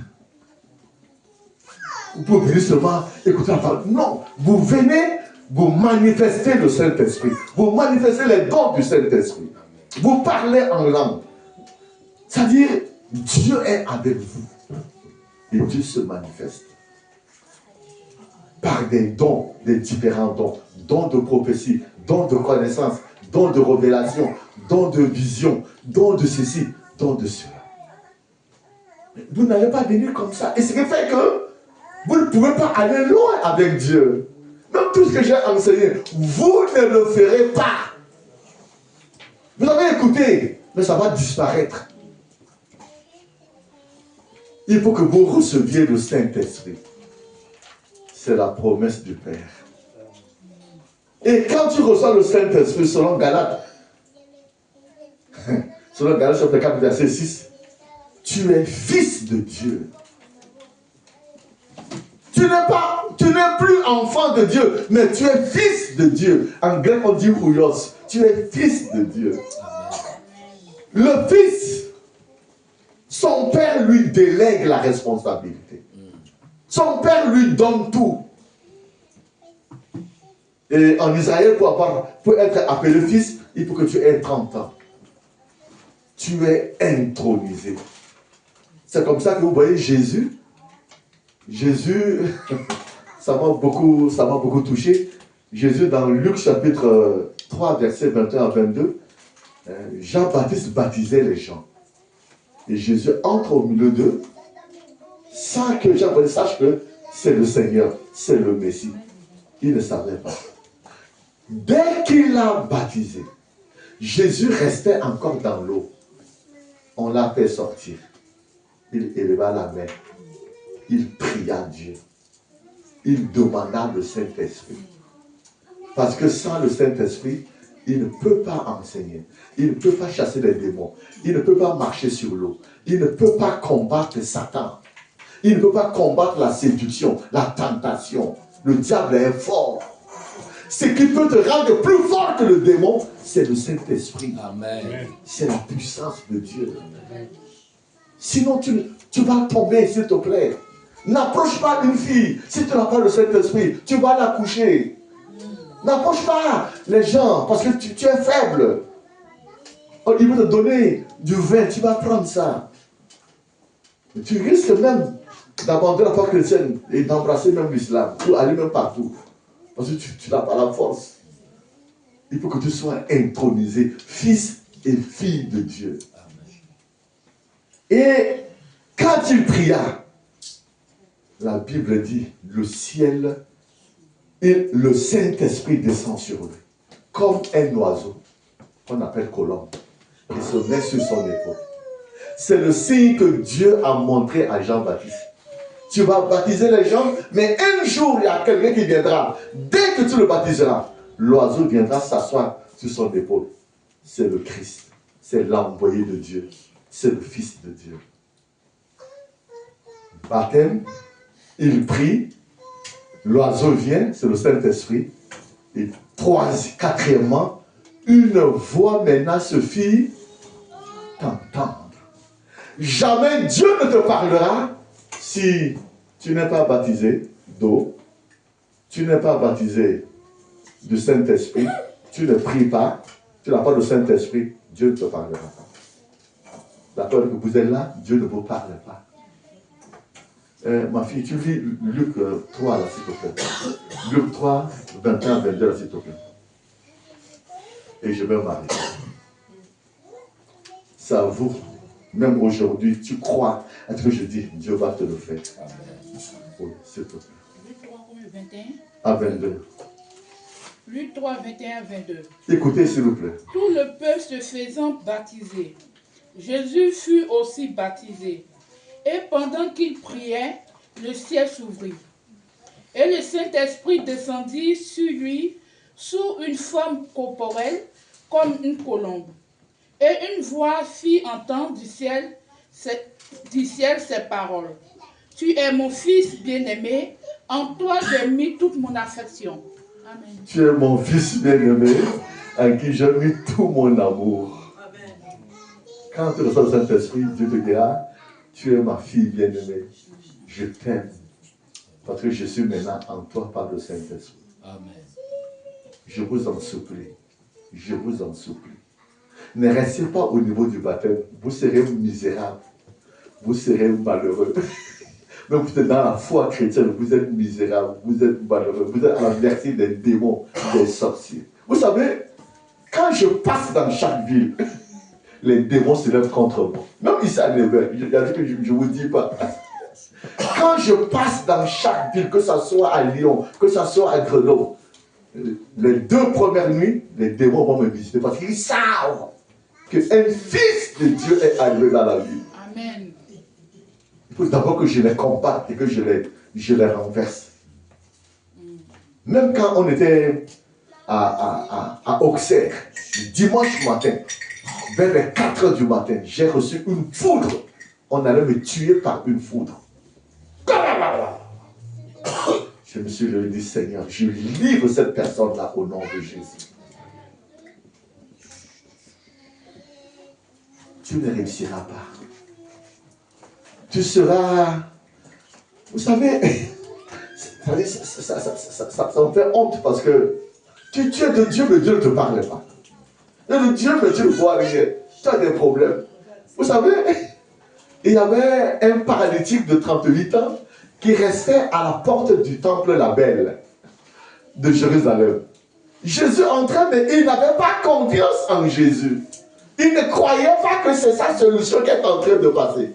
Vous pouvez venir seulement écouter la parole. Non, vous venez, vous manifestez le Saint-Esprit. Vous manifestez les dons du Saint-Esprit. Vous parlez en langue. C'est-à-dire, Dieu est avec vous. Et Dieu se manifeste. Par des dons, des différents dons. Dons de prophétie, dons de connaissance, dons de révélation, dons de vision, dons de ceci, dons de cela. Vous n'allez pas venir comme ça. Et ce qui fait que vous ne pouvez pas aller loin avec Dieu. Même tout ce que j'ai enseigné, vous ne le ferez pas. Vous avez écouté, mais ça va disparaître. Il faut que vous receviez le Saint-Esprit. C'est la promesse du Père. Et quand tu reçois le Saint-Esprit, selon Galates, chapitre 4, verset 6, tu es fils de Dieu. Tu n'es plus enfant de Dieu, mais tu es fils de Dieu. En grec, on dit ouios. Tu es fils de Dieu. Le fils, son père lui délègue la responsabilité. Son père lui donne tout. Et en Israël, pour être appelé fils, il faut que tu aies 30 ans. Tu es intronisé. C'est comme ça que vous voyez Jésus. Jésus, ça m'a beaucoup touché. Jésus, dans Luc chapitre 3, verset 21 à 22, Jean-Baptiste baptisait les gens. Et Jésus entre au milieu d'eux, sans que Jean-Baptiste sache que c'est le Seigneur, c'est le Messie. Il ne savait pas. Dès qu'il l'a baptisé, Jésus restait encore dans l'eau. On l'a fait sortir. Il éleva la main. Il pria Dieu. Il demanda le Saint-Esprit. Parce que sans le Saint-Esprit, il ne peut pas enseigner. Il ne peut pas chasser les démons. Il ne peut pas marcher sur l'eau. Il ne peut pas combattre Satan. Il ne peut pas combattre la séduction, la tentation. Le diable est fort. Ce qui peut te rendre plus fort que le démon, c'est le Saint-Esprit. Amen. C'est la puissance de Dieu. Amen. Sinon, tu vas tomber, s'il te plaît. N'approche pas une fille. Si tu n'as pas le Saint-Esprit, tu vas la coucher. N'approche pas les gens parce que tu es faible. Il va te donner du vin, tu vas prendre ça. Tu risques même d'abandonner la foi chrétienne et d'embrasser même l'islam, pour aller même partout. Parce que tu n'as pas la force. Il faut que tu sois intronisé, fils et fille de Dieu. Et quand il pria, la Bible dit, le ciel et le Saint-Esprit descend sur lui, comme un oiseau, qu'on appelle colombe, et se met sur son épaule. C'est le signe que Dieu a montré à Jean-Baptiste. Tu vas baptiser les gens, mais un jour, il y a quelqu'un qui viendra. Dès que tu le baptiseras, l'oiseau viendra s'asseoir sur son épaule. C'est le Christ, c'est l'envoyé de Dieu, c'est le Fils de Dieu. Baptême, il prie, l'oiseau vient, c'est le Saint-Esprit. Et quatrièmement, une voix maintenant se fit t'entendre. Jamais Dieu ne te parlera si tu n'es pas baptisé d'eau, tu n'es pas baptisé du Saint-Esprit, tu ne pries pas, tu n'as pas de Saint-Esprit, Dieu ne te parlera pas. D'accord, que vous êtes là, Dieu ne vous parle pas. Ma fille, tu lis Luc 3, là, s'il te plaît. Luc 3, 21, 22, là, s'il te plaît. Et je vais m'arrêter. C'est à vous Même aujourd'hui, tu crois à ce que je dis, Dieu va te le faire. Oui, s'il te plaît. Luc 3, 21. À 22. Luc 3, 21, 22. Écoutez, s'il vous plaît. Tout le peuple se faisant baptiser, Jésus fut aussi baptisé. Et pendant qu'il priait, le ciel s'ouvrit. Et le Saint-Esprit descendit sur lui sous une forme corporelle comme une colombe. Et une voix fit entendre du ciel ces paroles. Tu es mon fils bien-aimé, en toi j'ai mis toute mon affection. Amen. Tu es mon fils bien-aimé, en qui j'ai mis tout mon amour. Amen. Quand tu reçois le Saint-Esprit, Dieu te dira, tu es ma fille bien-aimée, je t'aime. Parce que je suis maintenant en toi par le Saint-Esprit. Amen. Je vous en supplie. Je vous en supplie. Ne restez pas au niveau du baptême. Vous serez misérable. Vous serez malheureux. Même vous êtes dans la foi chrétienne, vous êtes misérable, vous êtes malheureux, vous êtes à la merci des démons, des sorciers. Vous savez, quand je passe dans chaque ville, les démons se lèvent contre moi. Même ici à Nevers, il y a des que je ne vous dis pas. Quand je passe dans chaque ville, que ce soit à Lyon, que ce soit à Grenoble, les 2 premières nuits, les démons vont me visiter parce qu'ils savent qu'un fils de Dieu est arrivé dans la ville. Amen. Il faut d'abord que je les combatte et que je les renverse. Même quand on était à Auxerre, le dimanche matin, vers les 4 heures du matin, j'ai reçu une foudre. On allait me tuer par une foudre. Je me suis dit, Seigneur, je livre cette personne-là au nom de Jésus. Tu ne réussiras pas. Tu seras... Vous savez, ça me fait honte parce que tu es de Dieu, mais Dieu ne te parle pas. Tu es de Dieu, mais Dieu ne voit rien. Tu as des problèmes. Vous savez, il y avait un paralytique de 38 ans qui restait à la porte du temple La Belle de Jérusalem. Jésus entrait, mais il n'avait pas confiance en Jésus. Il ne croyait pas que c'est sa solution qui est en train de passer.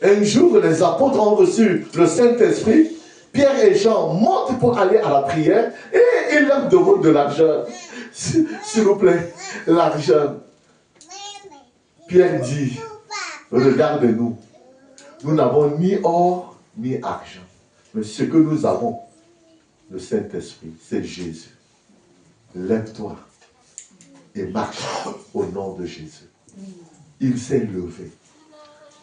Un jour, les apôtres ont reçu le Saint-Esprit. Pierre et Jean montent pour aller à la prière et ils leur demandent de l'argent. S'il vous plaît, l'argent. Pierre dit, regardez-nous. Nous n'avons ni or ni argent. Mais ce que nous avons, le Saint-Esprit, c'est Jésus. Lève-toi et marche au nom de Jésus. Il s'est levé.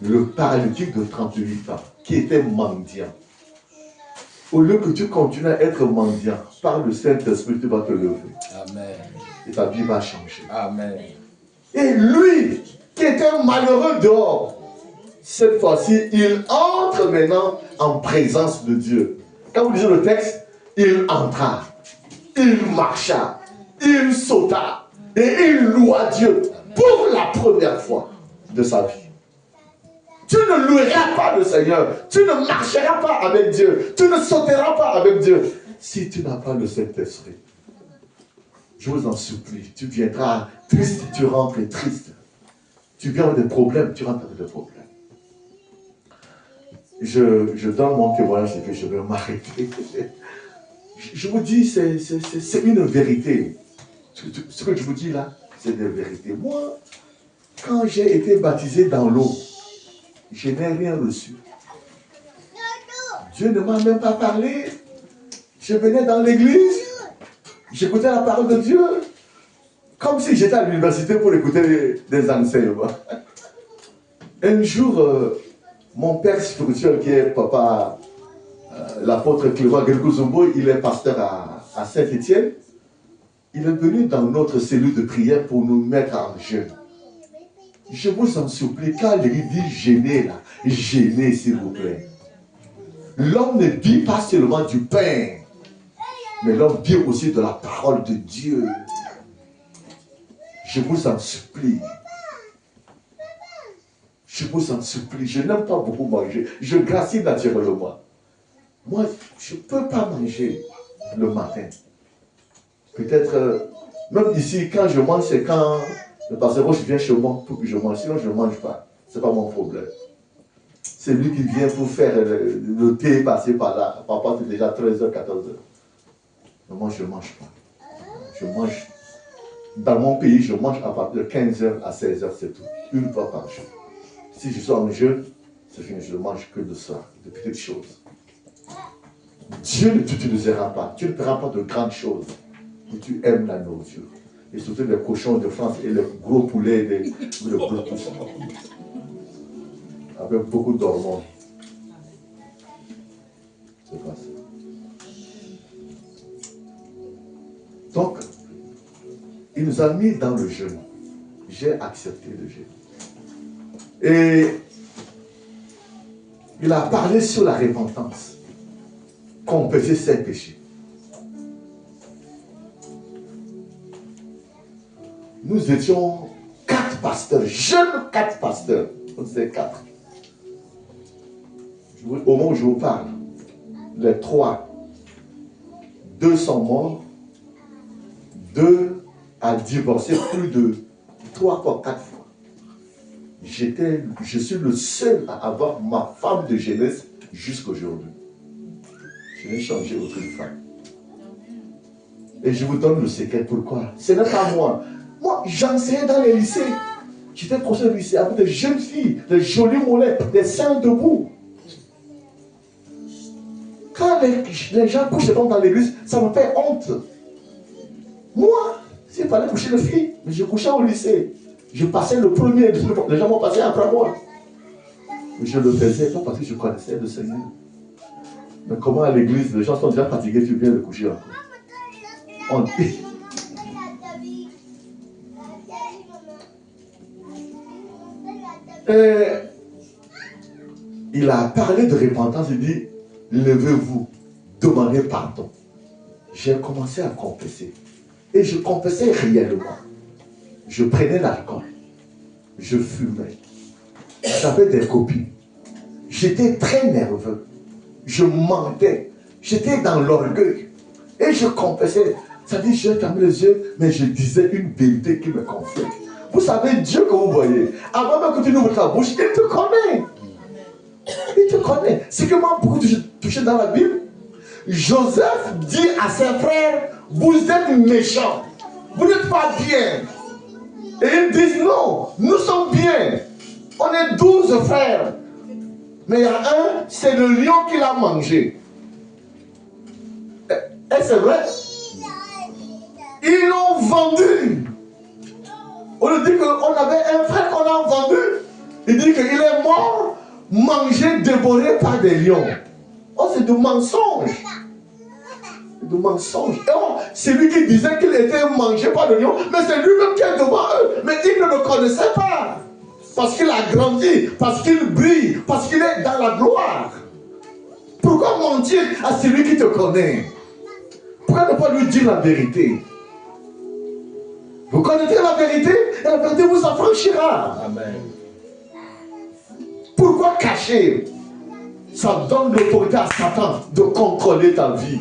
Le paralytique de 38 ans, qui était mendiant, au lieu que tu continues à être mendiant, par le Saint-Esprit, tu vas te lever. Amen. Et ta vie va changer. Amen. Et lui, qui était malheureux dehors, cette fois-ci, il entre maintenant en présence de Dieu. Quand vous lisez le texte, il entra, il marcha, il sauta, et il loua Dieu pour la première fois de sa vie. Tu ne loueras pas le Seigneur, tu ne marcheras pas avec Dieu, tu ne sauteras pas avec Dieu, si tu n'as pas le Saint-Esprit. Je vous en supplie, tu viendras triste, tu rentres triste. Tu viens avec des problèmes, tu rentres avec des problèmes. Je donne mon témoignage et que je vais m'arrêter. Je vous dis, c'est une vérité. Ce que je vous dis là, c'est des vérités. Moi, quand j'ai été baptisé dans l'eau, je n'ai rien reçu. Dieu ne m'a même pas parlé. Je venais dans l'église, j'écoutais la parole de Dieu, comme si j'étais à l'université pour écouter des enseignements. Un jour, mon père spirituel, qui est papa, l'apôtre Clément Gelkuzumbo, il est pasteur à Saint-Étienne. Il est venu dans notre cellule de prière pour nous mettre en jeûne. Je vous en supplie, quand il dit gêner là, gêner s'il vous plaît. L'homme ne vit pas seulement du pain, mais l'homme vit aussi de la parole de Dieu. Je vous en supplie. Je vous en supplie, je n'aime pas beaucoup manger. Je gracie naturellement. Moi, je ne peux pas manger le matin. Peut-être, même ici, quand je mange, c'est quand Le pasteur Roche vient chez moi pour que je mange, sinon je ne mange pas. Ce n'est pas mon problème. C'est lui qui vient pour faire le thé passer par là. Papa, c'est déjà 13h, 14h. Mais moi, je ne mange pas. Je mange. Dans mon pays, je mange à partir de 15h à 16h, c'est tout. Une fois par jour. Si je suis en jeûne, c'est fini, je ne mange que le soir, de petites choses. Dieu ne t'utilisera pas. Tu ne feras pas de grandes choses. Et tu aimes la nourriture. Et surtout les cochons de France et les gros poulets, les gros poussins. Avec beaucoup d'hormones. C'est pas ça. Donc, il nous a mis dans le jeûne. J'ai accepté le jeûne. Et il a parlé sur la repentance. Confesser ses péchés. Nous étions 4 pasteurs, jeunes 4 pasteurs. On disait 4. Au moment où je vous parle, les 3, 2 sont morts, 2 a divorcé plus de 3 ou 4 fois. Je suis le seul à avoir ma femme de jeunesse jusqu'aujourd'hui. Je n'ai changé aucune femme. Et je vous donne le secret. Pourquoi? Ce n'est pas moi. Moi, j'enseignais dans les lycées. J'étais professeur de lycée avec des jeunes filles, des jolis mollets, des seins debout. Quand les gens couchent dans l'église, ça me fait honte. Moi, s'il fallait coucher les filles, mais je couchais au lycée. Je passais le premier, les gens m'ont passé après moi. Mais je le faisais pas parce que je connaissais le Seigneur. Mais comment à l'église, les gens sont déjà fatigués, tu viens de coucher encore. On dit. Il a parlé de repentance, il dit, levez-vous, demandez pardon. J'ai commencé à confesser. Et je confessais réellement. Je prenais l'alcool. Je fumais. J'avais des copines. J'étais très nerveux. Je mentais. J'étais dans l'orgueil. Et je confessais. Ça dit, je fermais les yeux, mais je disais une vérité qui me conflit. Vous savez, Dieu que vous voyez, avant même que tu n'ouvres ta bouche, il te connaît. Il te connaît. Ce qui m'a beaucoup touché dans la Bible, Joseph dit à ses frères, vous êtes méchants, vous n'êtes pas bien. Et ils disent non, nous sommes bien. On est 12 frères. Mais il y a un, c'est le lion qui l'a mangé. Et c'est vrai. Ils l'ont vendu. On lui dit qu'on avait un frère qu'on a vendu. Il dit qu'il est mort, mangé, dévoré par des lions. Oh, c'est du mensonge. C'est du mensonge. C'est lui qui disait qu'il était mangé par des lions, mais c'est lui-même qui est devant eux. Mais ils ne le connaissaient pas. Parce qu'il a grandi, parce qu'il brille, parce qu'il est dans la gloire. Pourquoi mentir à celui qui te connaît? Pourquoi ne pas lui dire la vérité? Vous connaissez la vérité et la vérité vous affranchira. Amen. Pourquoi cacher? Ça donne l'autorité à Satan de contrôler ta vie.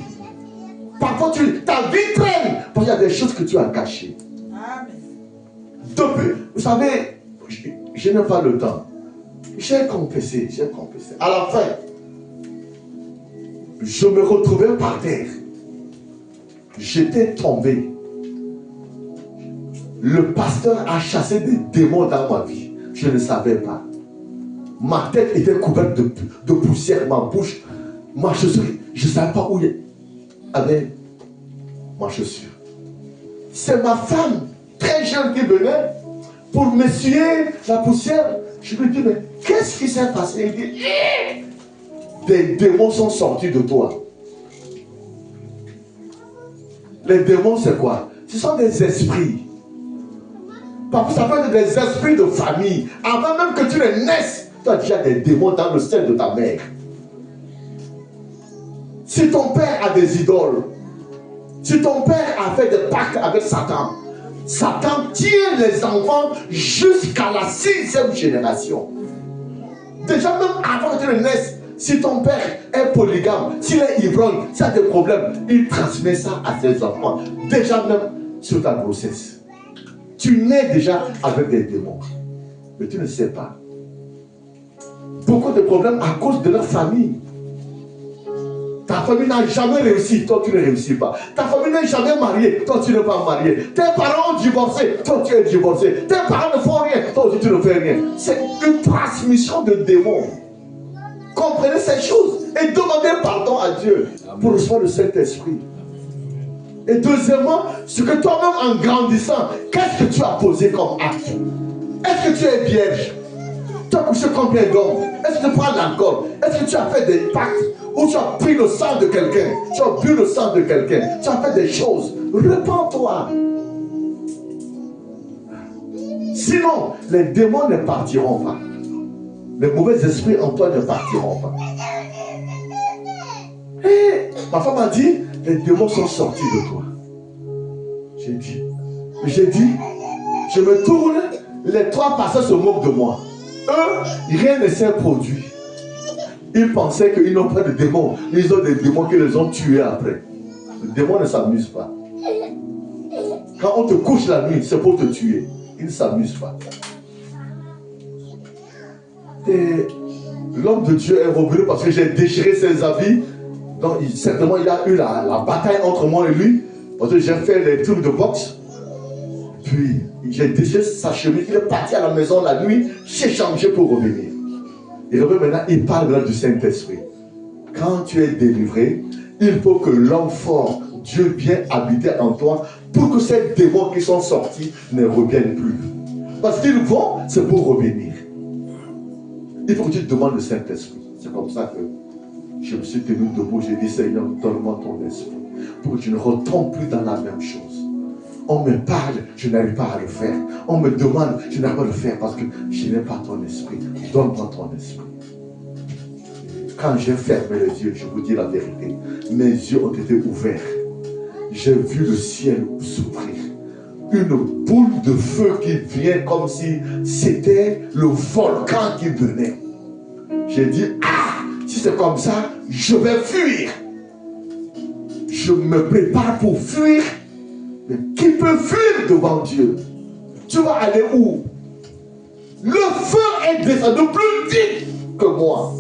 Parfois, ta vie traîne parce qu'il y a des choses que tu as cachées. Amen. Depuis, vous savez, je n'ai pas le temps. J'ai confessé. À la fin, je me retrouvais par terre. J'étais tombé. Le pasteur a chassé des démons dans ma vie. Je ne savais pas. Ma tête était couverte de poussière, ma bouche, ma chaussure. Je ne savais pas où il avait ma chaussure. C'est ma femme, très jeune, qui venait pour m'essuyer la poussière. Je lui dis, mais qu'est-ce qui s'est passé? Il dit, des démons sont sortis de toi. Les démons, c'est quoi? Ce sont des esprits. Parfois, ça peut être des esprits de famille. Avant même que tu ne naisses, tu as déjà des démons dans le sein de ta mère. Si ton père a des idoles, si ton père a fait des pactes avec Satan, Satan tient les enfants jusqu'à la 6e génération. Déjà même avant que tu ne naisses, si ton père est polygame, s'il est ivrogne, s'il a des problèmes, il transmet ça à ses enfants. Déjà même sur ta grossesse. Tu nais déjà avec des démons. Mais tu ne sais pas. Beaucoup de problèmes à cause de leur famille. Ta famille n'a jamais réussi, toi tu ne réussis pas. Ta famille n'est jamais mariée, toi tu n'es pas marié. Tes parents ont divorcé, toi tu es divorcé. Tes parents ne font rien, toi aussi tu ne fais rien. C'est une transmission de démons. Comprenez ces choses et demandez pardon à Dieu pour recevoir le Saint-Esprit. Et deuxièmement, ce que toi-même en grandissant, qu'est-ce que tu as posé comme acte? Est-ce que tu es vierge? Tu as couché combien d'hommes? Est-ce que tu prends l'alcool? Est-ce que tu as fait des pactes où tu as pris le sang de quelqu'un? Tu as bu le sang de quelqu'un? Tu as fait des choses? Repends-toi. Sinon, les démons ne partiront pas. Les mauvais esprits en toi ne partiront pas. Et ma femme a dit, les démons sont sortis de toi. J'ai dit, je me tourne, les trois pasteurs se moquent de moi. Eux, rien ne s'est produit. Ils pensaient qu'ils n'ont pas de démons. Ils ont des démons qui les ont tués après. Les démons ne s'amusent pas. Quand on te couche la nuit, c'est pour te tuer. Ils ne s'amusent pas. Et l'homme de Dieu est revenu parce que j'ai déchiré ses habits. Donc certainement il y a eu la bataille entre moi et lui. Parce que j'ai fait les trucs de boxe. Puis j'ai déchiré sa chemise. Il est parti à la maison la nuit. J'ai changé pour revenir. Et maintenant il parle du Saint-Esprit. Quand tu es délivré, il faut que l'homme fort, Dieu vienne habiter en toi pour que ces démons qui sont sortis ne reviennent plus. Parce qu'ils vont, c'est pour revenir. Il faut que tu te demandes le Saint-Esprit. C'est comme ça que je me suis tenu debout. J'ai dit, Seigneur, donne-moi ton esprit. Pour que je ne retombe plus dans la même chose. On me parle, je n'arrive pas à le faire. On me demande, je n'arrive pas à le faire parce que je n'ai pas ton esprit. Donne-moi ton esprit. Quand j'ai fermé les yeux, je vous dis la vérité, mes yeux ont été ouverts. J'ai vu le ciel s'ouvrir. Une boule de feu qui vient comme si c'était le volcan qui venait. J'ai dit, ah, si c'est comme ça, je vais fuir. Je me prépare pour fuir. Mais qui peut fuir devant Dieu? Tu vas aller où? Le feu est descendu plus vite que moi.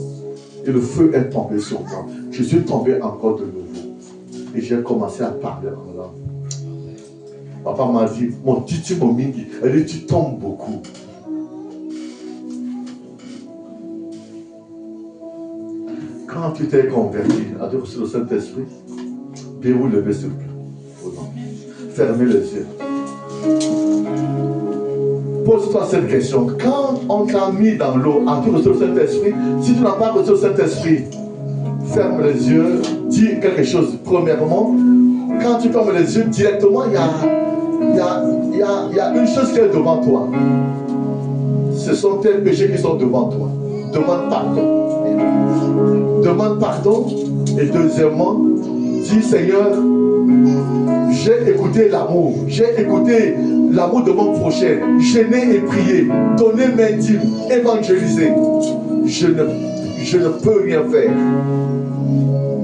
Et le feu est tombé sur moi. Je suis tombé encore de nouveau. Et j'ai commencé à parler en langue. Papa m'a dit, mon titi momingi, elle dit, tu tombes beaucoup. Quand tu t'es converti, à Dieu reçu le Saint-Esprit, bien vous levez s'il vous plaît. Fermez les yeux. Pose-toi cette question. Quand on t'a mis dans l'eau, as-tu reçu le Saint-Esprit? Si tu n'as pas reçu le Saint-Esprit, ferme les yeux, dis quelque chose. Premièrement, quand tu fermes les yeux, directement, il y a une chose qui est devant toi. Ce sont tes péchés qui sont devant toi. Demande pardon. Demande pardon. Et deuxièmement, dis, Seigneur, j'ai écouté l'amour. J'ai écouté l'amour de mon prochain. Gêné et prié. Donné mes dîmes. Évangélisé. Je ne peux rien faire.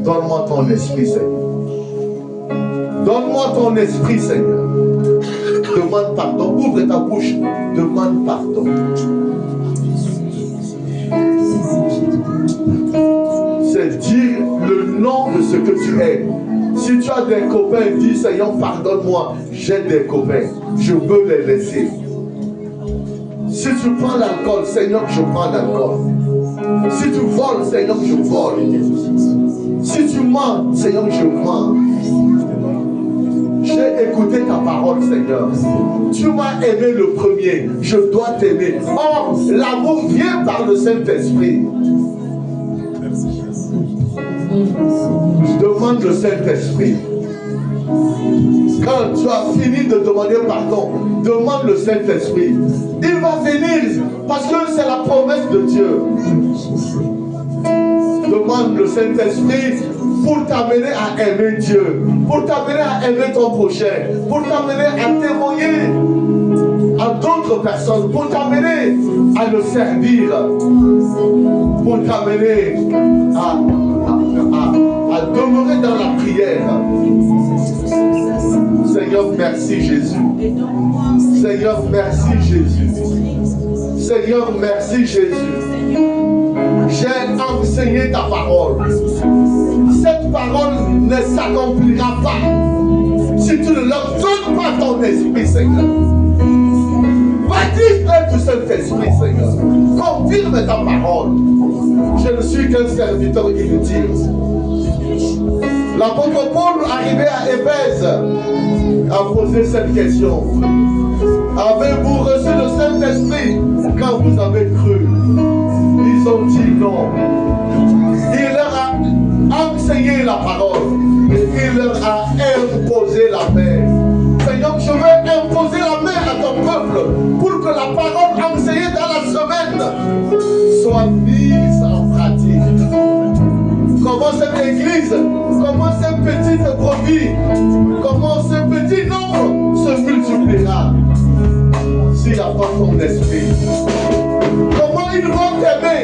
Donne-moi ton esprit, Seigneur. Donne-moi ton esprit, Seigneur. Demande pardon. Ouvre ta bouche. Demande pardon. C'est dire le nom de ce que tu es. Si tu as des copains, dis Seigneur, pardonne-moi. J'ai des copains. Je veux les laisser. Si tu prends l'alcool, Seigneur, je prends l'alcool. Si tu voles, Seigneur, je vole. Si tu mens, Seigneur, je mens. J'ai écouté ta parole, Seigneur. Tu m'as aimé le premier. Je dois t'aimer. Or, l'amour vient par le Saint-Esprit. Demande le Saint-Esprit. Quand tu as fini de demander pardon, demande le Saint-Esprit. Il va venir parce que c'est la promesse de Dieu. Demande le Saint-Esprit pour t'amener à aimer Dieu, pour t'amener à aimer ton prochain, pour t'amener à témoigner à d'autres personnes, pour t'amener à le servir, pour t'amener à demeurer dans la prière. Seigneur, Seigneur, merci Jésus. Seigneur, merci Jésus. Seigneur, merci Jésus. J'ai enseigné ta parole. Cette parole ne s'accomplira pas si tu ne leur donnes pas ton esprit, Seigneur. Baptise-les du Saint-Esprit, Seigneur. Confirme ta parole. Je ne suis qu'un serviteur inutile. L'apôtre Paul, arrivé à Éphèse, a posé cette question. Avez-vous reçu le Saint-Esprit quand vous avez cru? Ils ont dit non. Il leur a enseigné la parole. Il leur a imposé la paix. Seigneur, je veux imposer la main à ton peuple pour que la parole enseignée dans la semaine soit mise en pratique. Comment cette église, comment ces petites brebis, comment ce petit nombre se multipliera s'il n'y a pas ton esprit? Comment ils vont t'aimer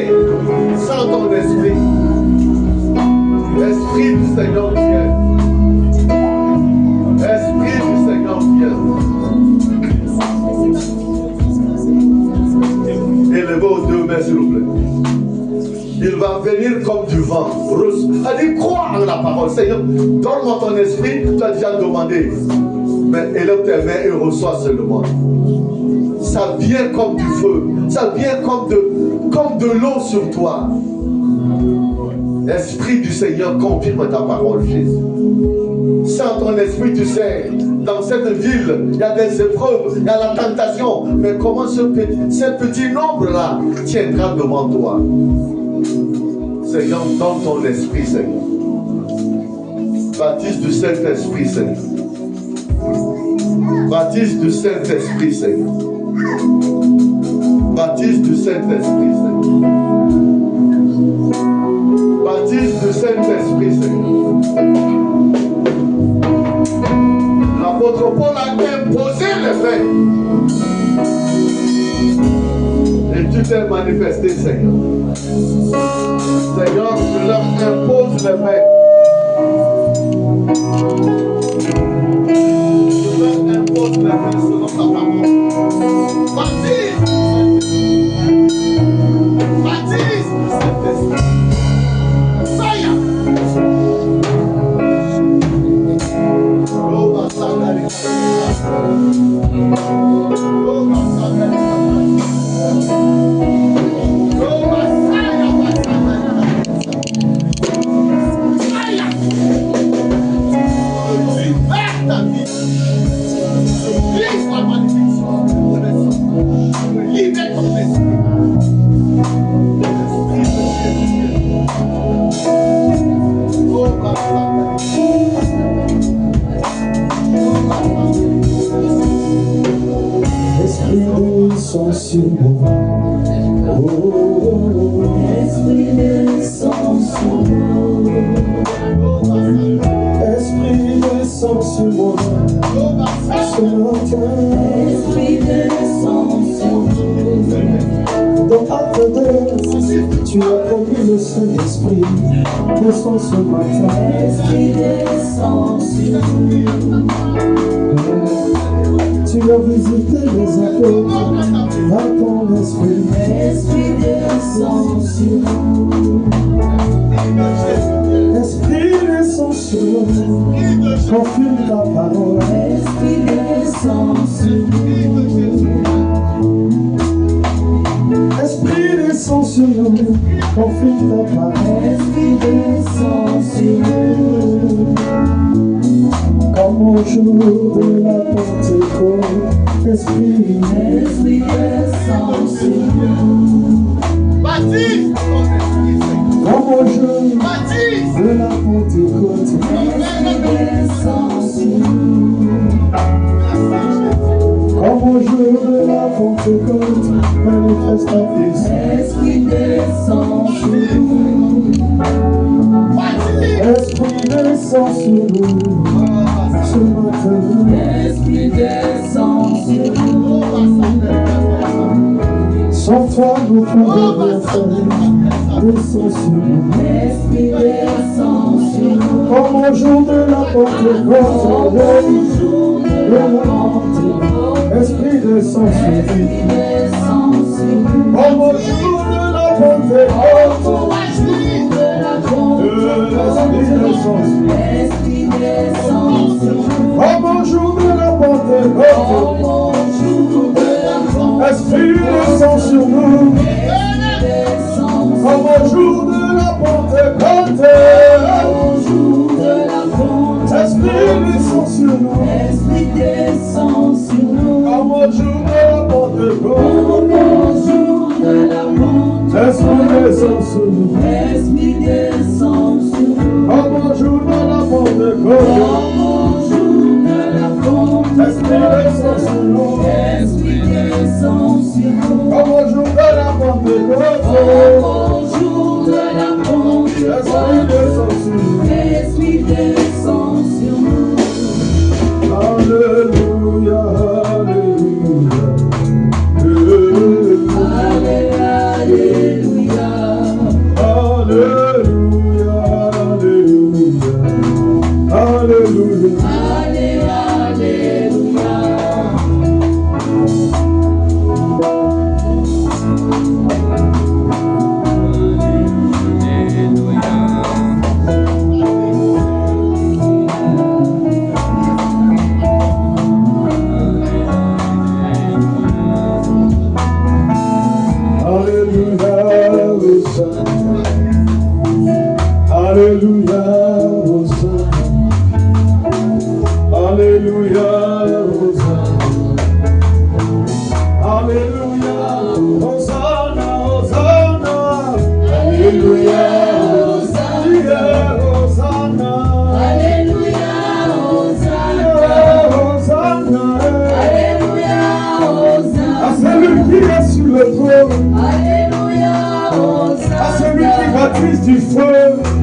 sans ton esprit? Esprit du Seigneur vient. Esprit du Seigneur vient. Élevez aux deux mains, s'il vous plaît. Il va venir comme du vent. Elle dit, crois en la parole. Seigneur, donne-moi ton esprit. Tu as déjà demandé. Mais élève tes mains et reçois seulement. Ça vient comme du feu. Ça vient comme de l'eau sur toi. Esprit du Seigneur, confirme ta parole, Jésus. Sans ton esprit, tu sais, dans cette ville, il y a des épreuves, il y a la tentation. Mais comment ce petit nombre-là tiendra devant toi? Seigneur, donne ton esprit, Seigneur. Baptise du Saint-Esprit, Seigneur. Baptise du Saint-Esprit, Seigneur. Baptise du Saint-Esprit, Seigneur. Baptise du Saint-Esprit, Seigneur. L'apôtre Paul a imposé les mains. Et tu t'es manifesté, Seigneur. Seigneur, je leur impose les mains. Je leur impose les mains selon ta parole. Baptise! Baptise du Saint-Esprit. Fire! Sur moi, oh, Esprit descend sur moi, Esprit descend sur moi, ce matin, Esprit descend sur moi. Dans Acte 2, tu as promis le Saint-Esprit, descend ce matin, Esprit descend sur nous. Tu as visité les apôtres par ton esprit. Esprit descend sur nous. Esprit descend sur nous. Confirme ta parole. Esprit descend sur nous. Esprit descend sur nous. Confirme ta parole. Esprit descend sur nous. Comme au jour de la Pentecôte, Esprit descend sur nous. Baptise! Comme au jour de la Pentecôte, Esprit descend sur nous. Comme au jour de la Pentecôte, manifeste ta puissance. Esprit descend sur nous. Esprit descend sur nous. Ce matin, Esprit descend sur nous. Sans toi, nous pouvons rien faire. Descend sur nous. Esprit descend sur nous. Comme au jour de la Pentecôte, Esprit descend sur nous. Au jour de la Pentecôte, l'Esprit descend sur nous. Au jour de la Pentecôte, Esprit descend sur nous. Au jour de la Pentecôte, Esprit descend sur nous. Esprit descend sur nous. Comme au jour de la Pentecôte. Comme au jour de la Pentecôte. Esprit descend sur nous. Esprit descend sur nous. Comme au jour de la Pentecôte. Comme au jour de la Pentecôte. Esprit descend sur nous. Esprit descend sur nous. Comme au jour de la Pentecôte. Comme au jour de la Pentecôte. Esprit descend sur nous. Esprit descend sur nous. Alléluia, alléluia, Alléluia. alléluia, alléluia, alléluia. Alléluia, Hosanna. Alléluia, Hosanna. Alléluia, Hosanna, Hosanna. Alléluia, Hosanna. Alléluia, Hosanna. Hosanna. Alléluia, Hosanna. À celui qui est sur le trône. Alléluia, Hosanna. À celui qui baptise du feu.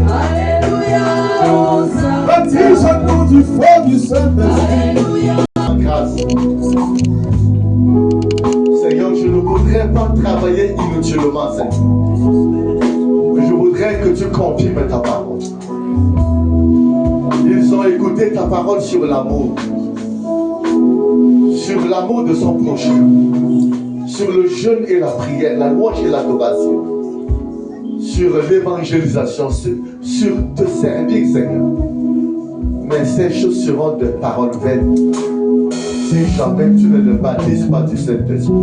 Alléluia, Hosanna. Baptise au nom du feu du Saint-Esprit. Alléluia. Grâce. Seigneur, je ne voudrais pas travailler inutilement, Seigneur. Je voudrais que tu confirmes ta parole. Ils ont écouté ta parole sur l'amour de son prochain, sur le jeûne et la prière, la louange et l'adoration, sur l'évangélisation, sur te servir, Seigneur. Mais ces choses seront des paroles vaines si jamais tu ne le baptises pas du Saint-Esprit.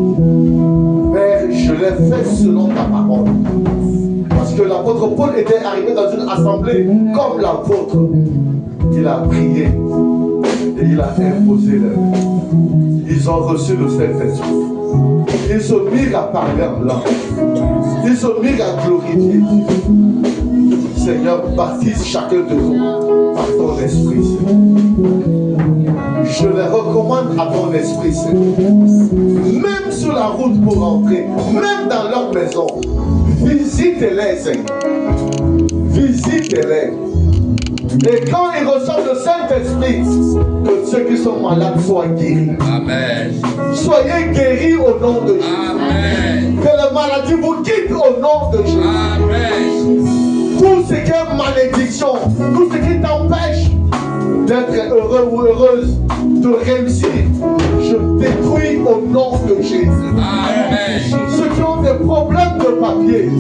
Père, je l'ai fait selon ta parole. Parce que l'apôtre Paul était arrivé dans une assemblée comme la vôtre. Il a prié et il a imposé leur main. Ils ont reçu le Saint-Esprit. Ils se mirent à parler en langue. Ils se mirent à glorifier Dieu. Seigneur, baptise chacun de nous par ton esprit, Seigneur. Je les recommande à ton esprit, Seigneur. Même sur la route pour rentrer, même dans leur maison, visite-les, Seigneur. Visite-les. Et quand ils reçoivent le Saint-Esprit, que ceux qui sont malades soient guéris. Amen. Soyez guéris au nom de Jésus. Amen. Que la maladie vous quitte au nom de Jésus. Amen. Tout ce qui est malédiction, tout ce qui t'empêche d'être heureux ou heureuse, de réussir, je détruis au nom de Jésus. Amen. Ceux qui ont des problèmes de papier,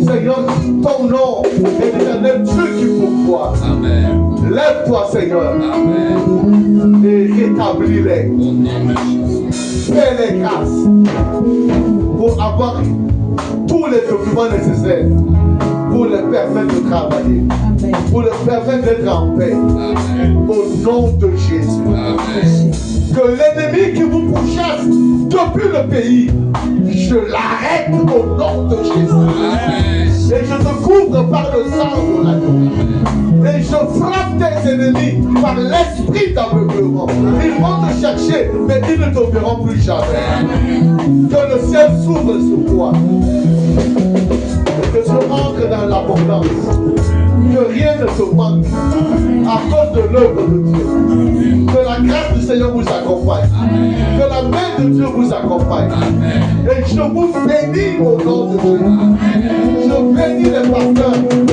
Seigneur, ton nom est l'éternel Dieu qui pourvoit. Amen. Lève-toi, Seigneur, Amen. et rétablis-les. Au nom de Jésus. Fais-les grâces pour avoir tous les documents nécessaires pour les permettre de travailler, pour les permettre d'être en paix. Amen. Au nom de Jésus. Amen. Que l'ennemi qui vous pourchasse depuis le pays, je l'arrête au nom de Jésus. Amen. Et je te couvre par le sang de l'agneau. Et je frappe tes ennemis par l'esprit d'aveuglement. Ils vont te chercher, mais ils ne te verront plus jamais. Que le ciel s'ouvre sur toi. Que tu entres dans l'abondance. Que rien ne te manque à cause de l'œuvre de Dieu. Que la grâce du Seigneur vous accompagne. Que la main de Dieu vous accompagne. Et je vous bénis au nom de Dieu. Je bénis les pasteurs.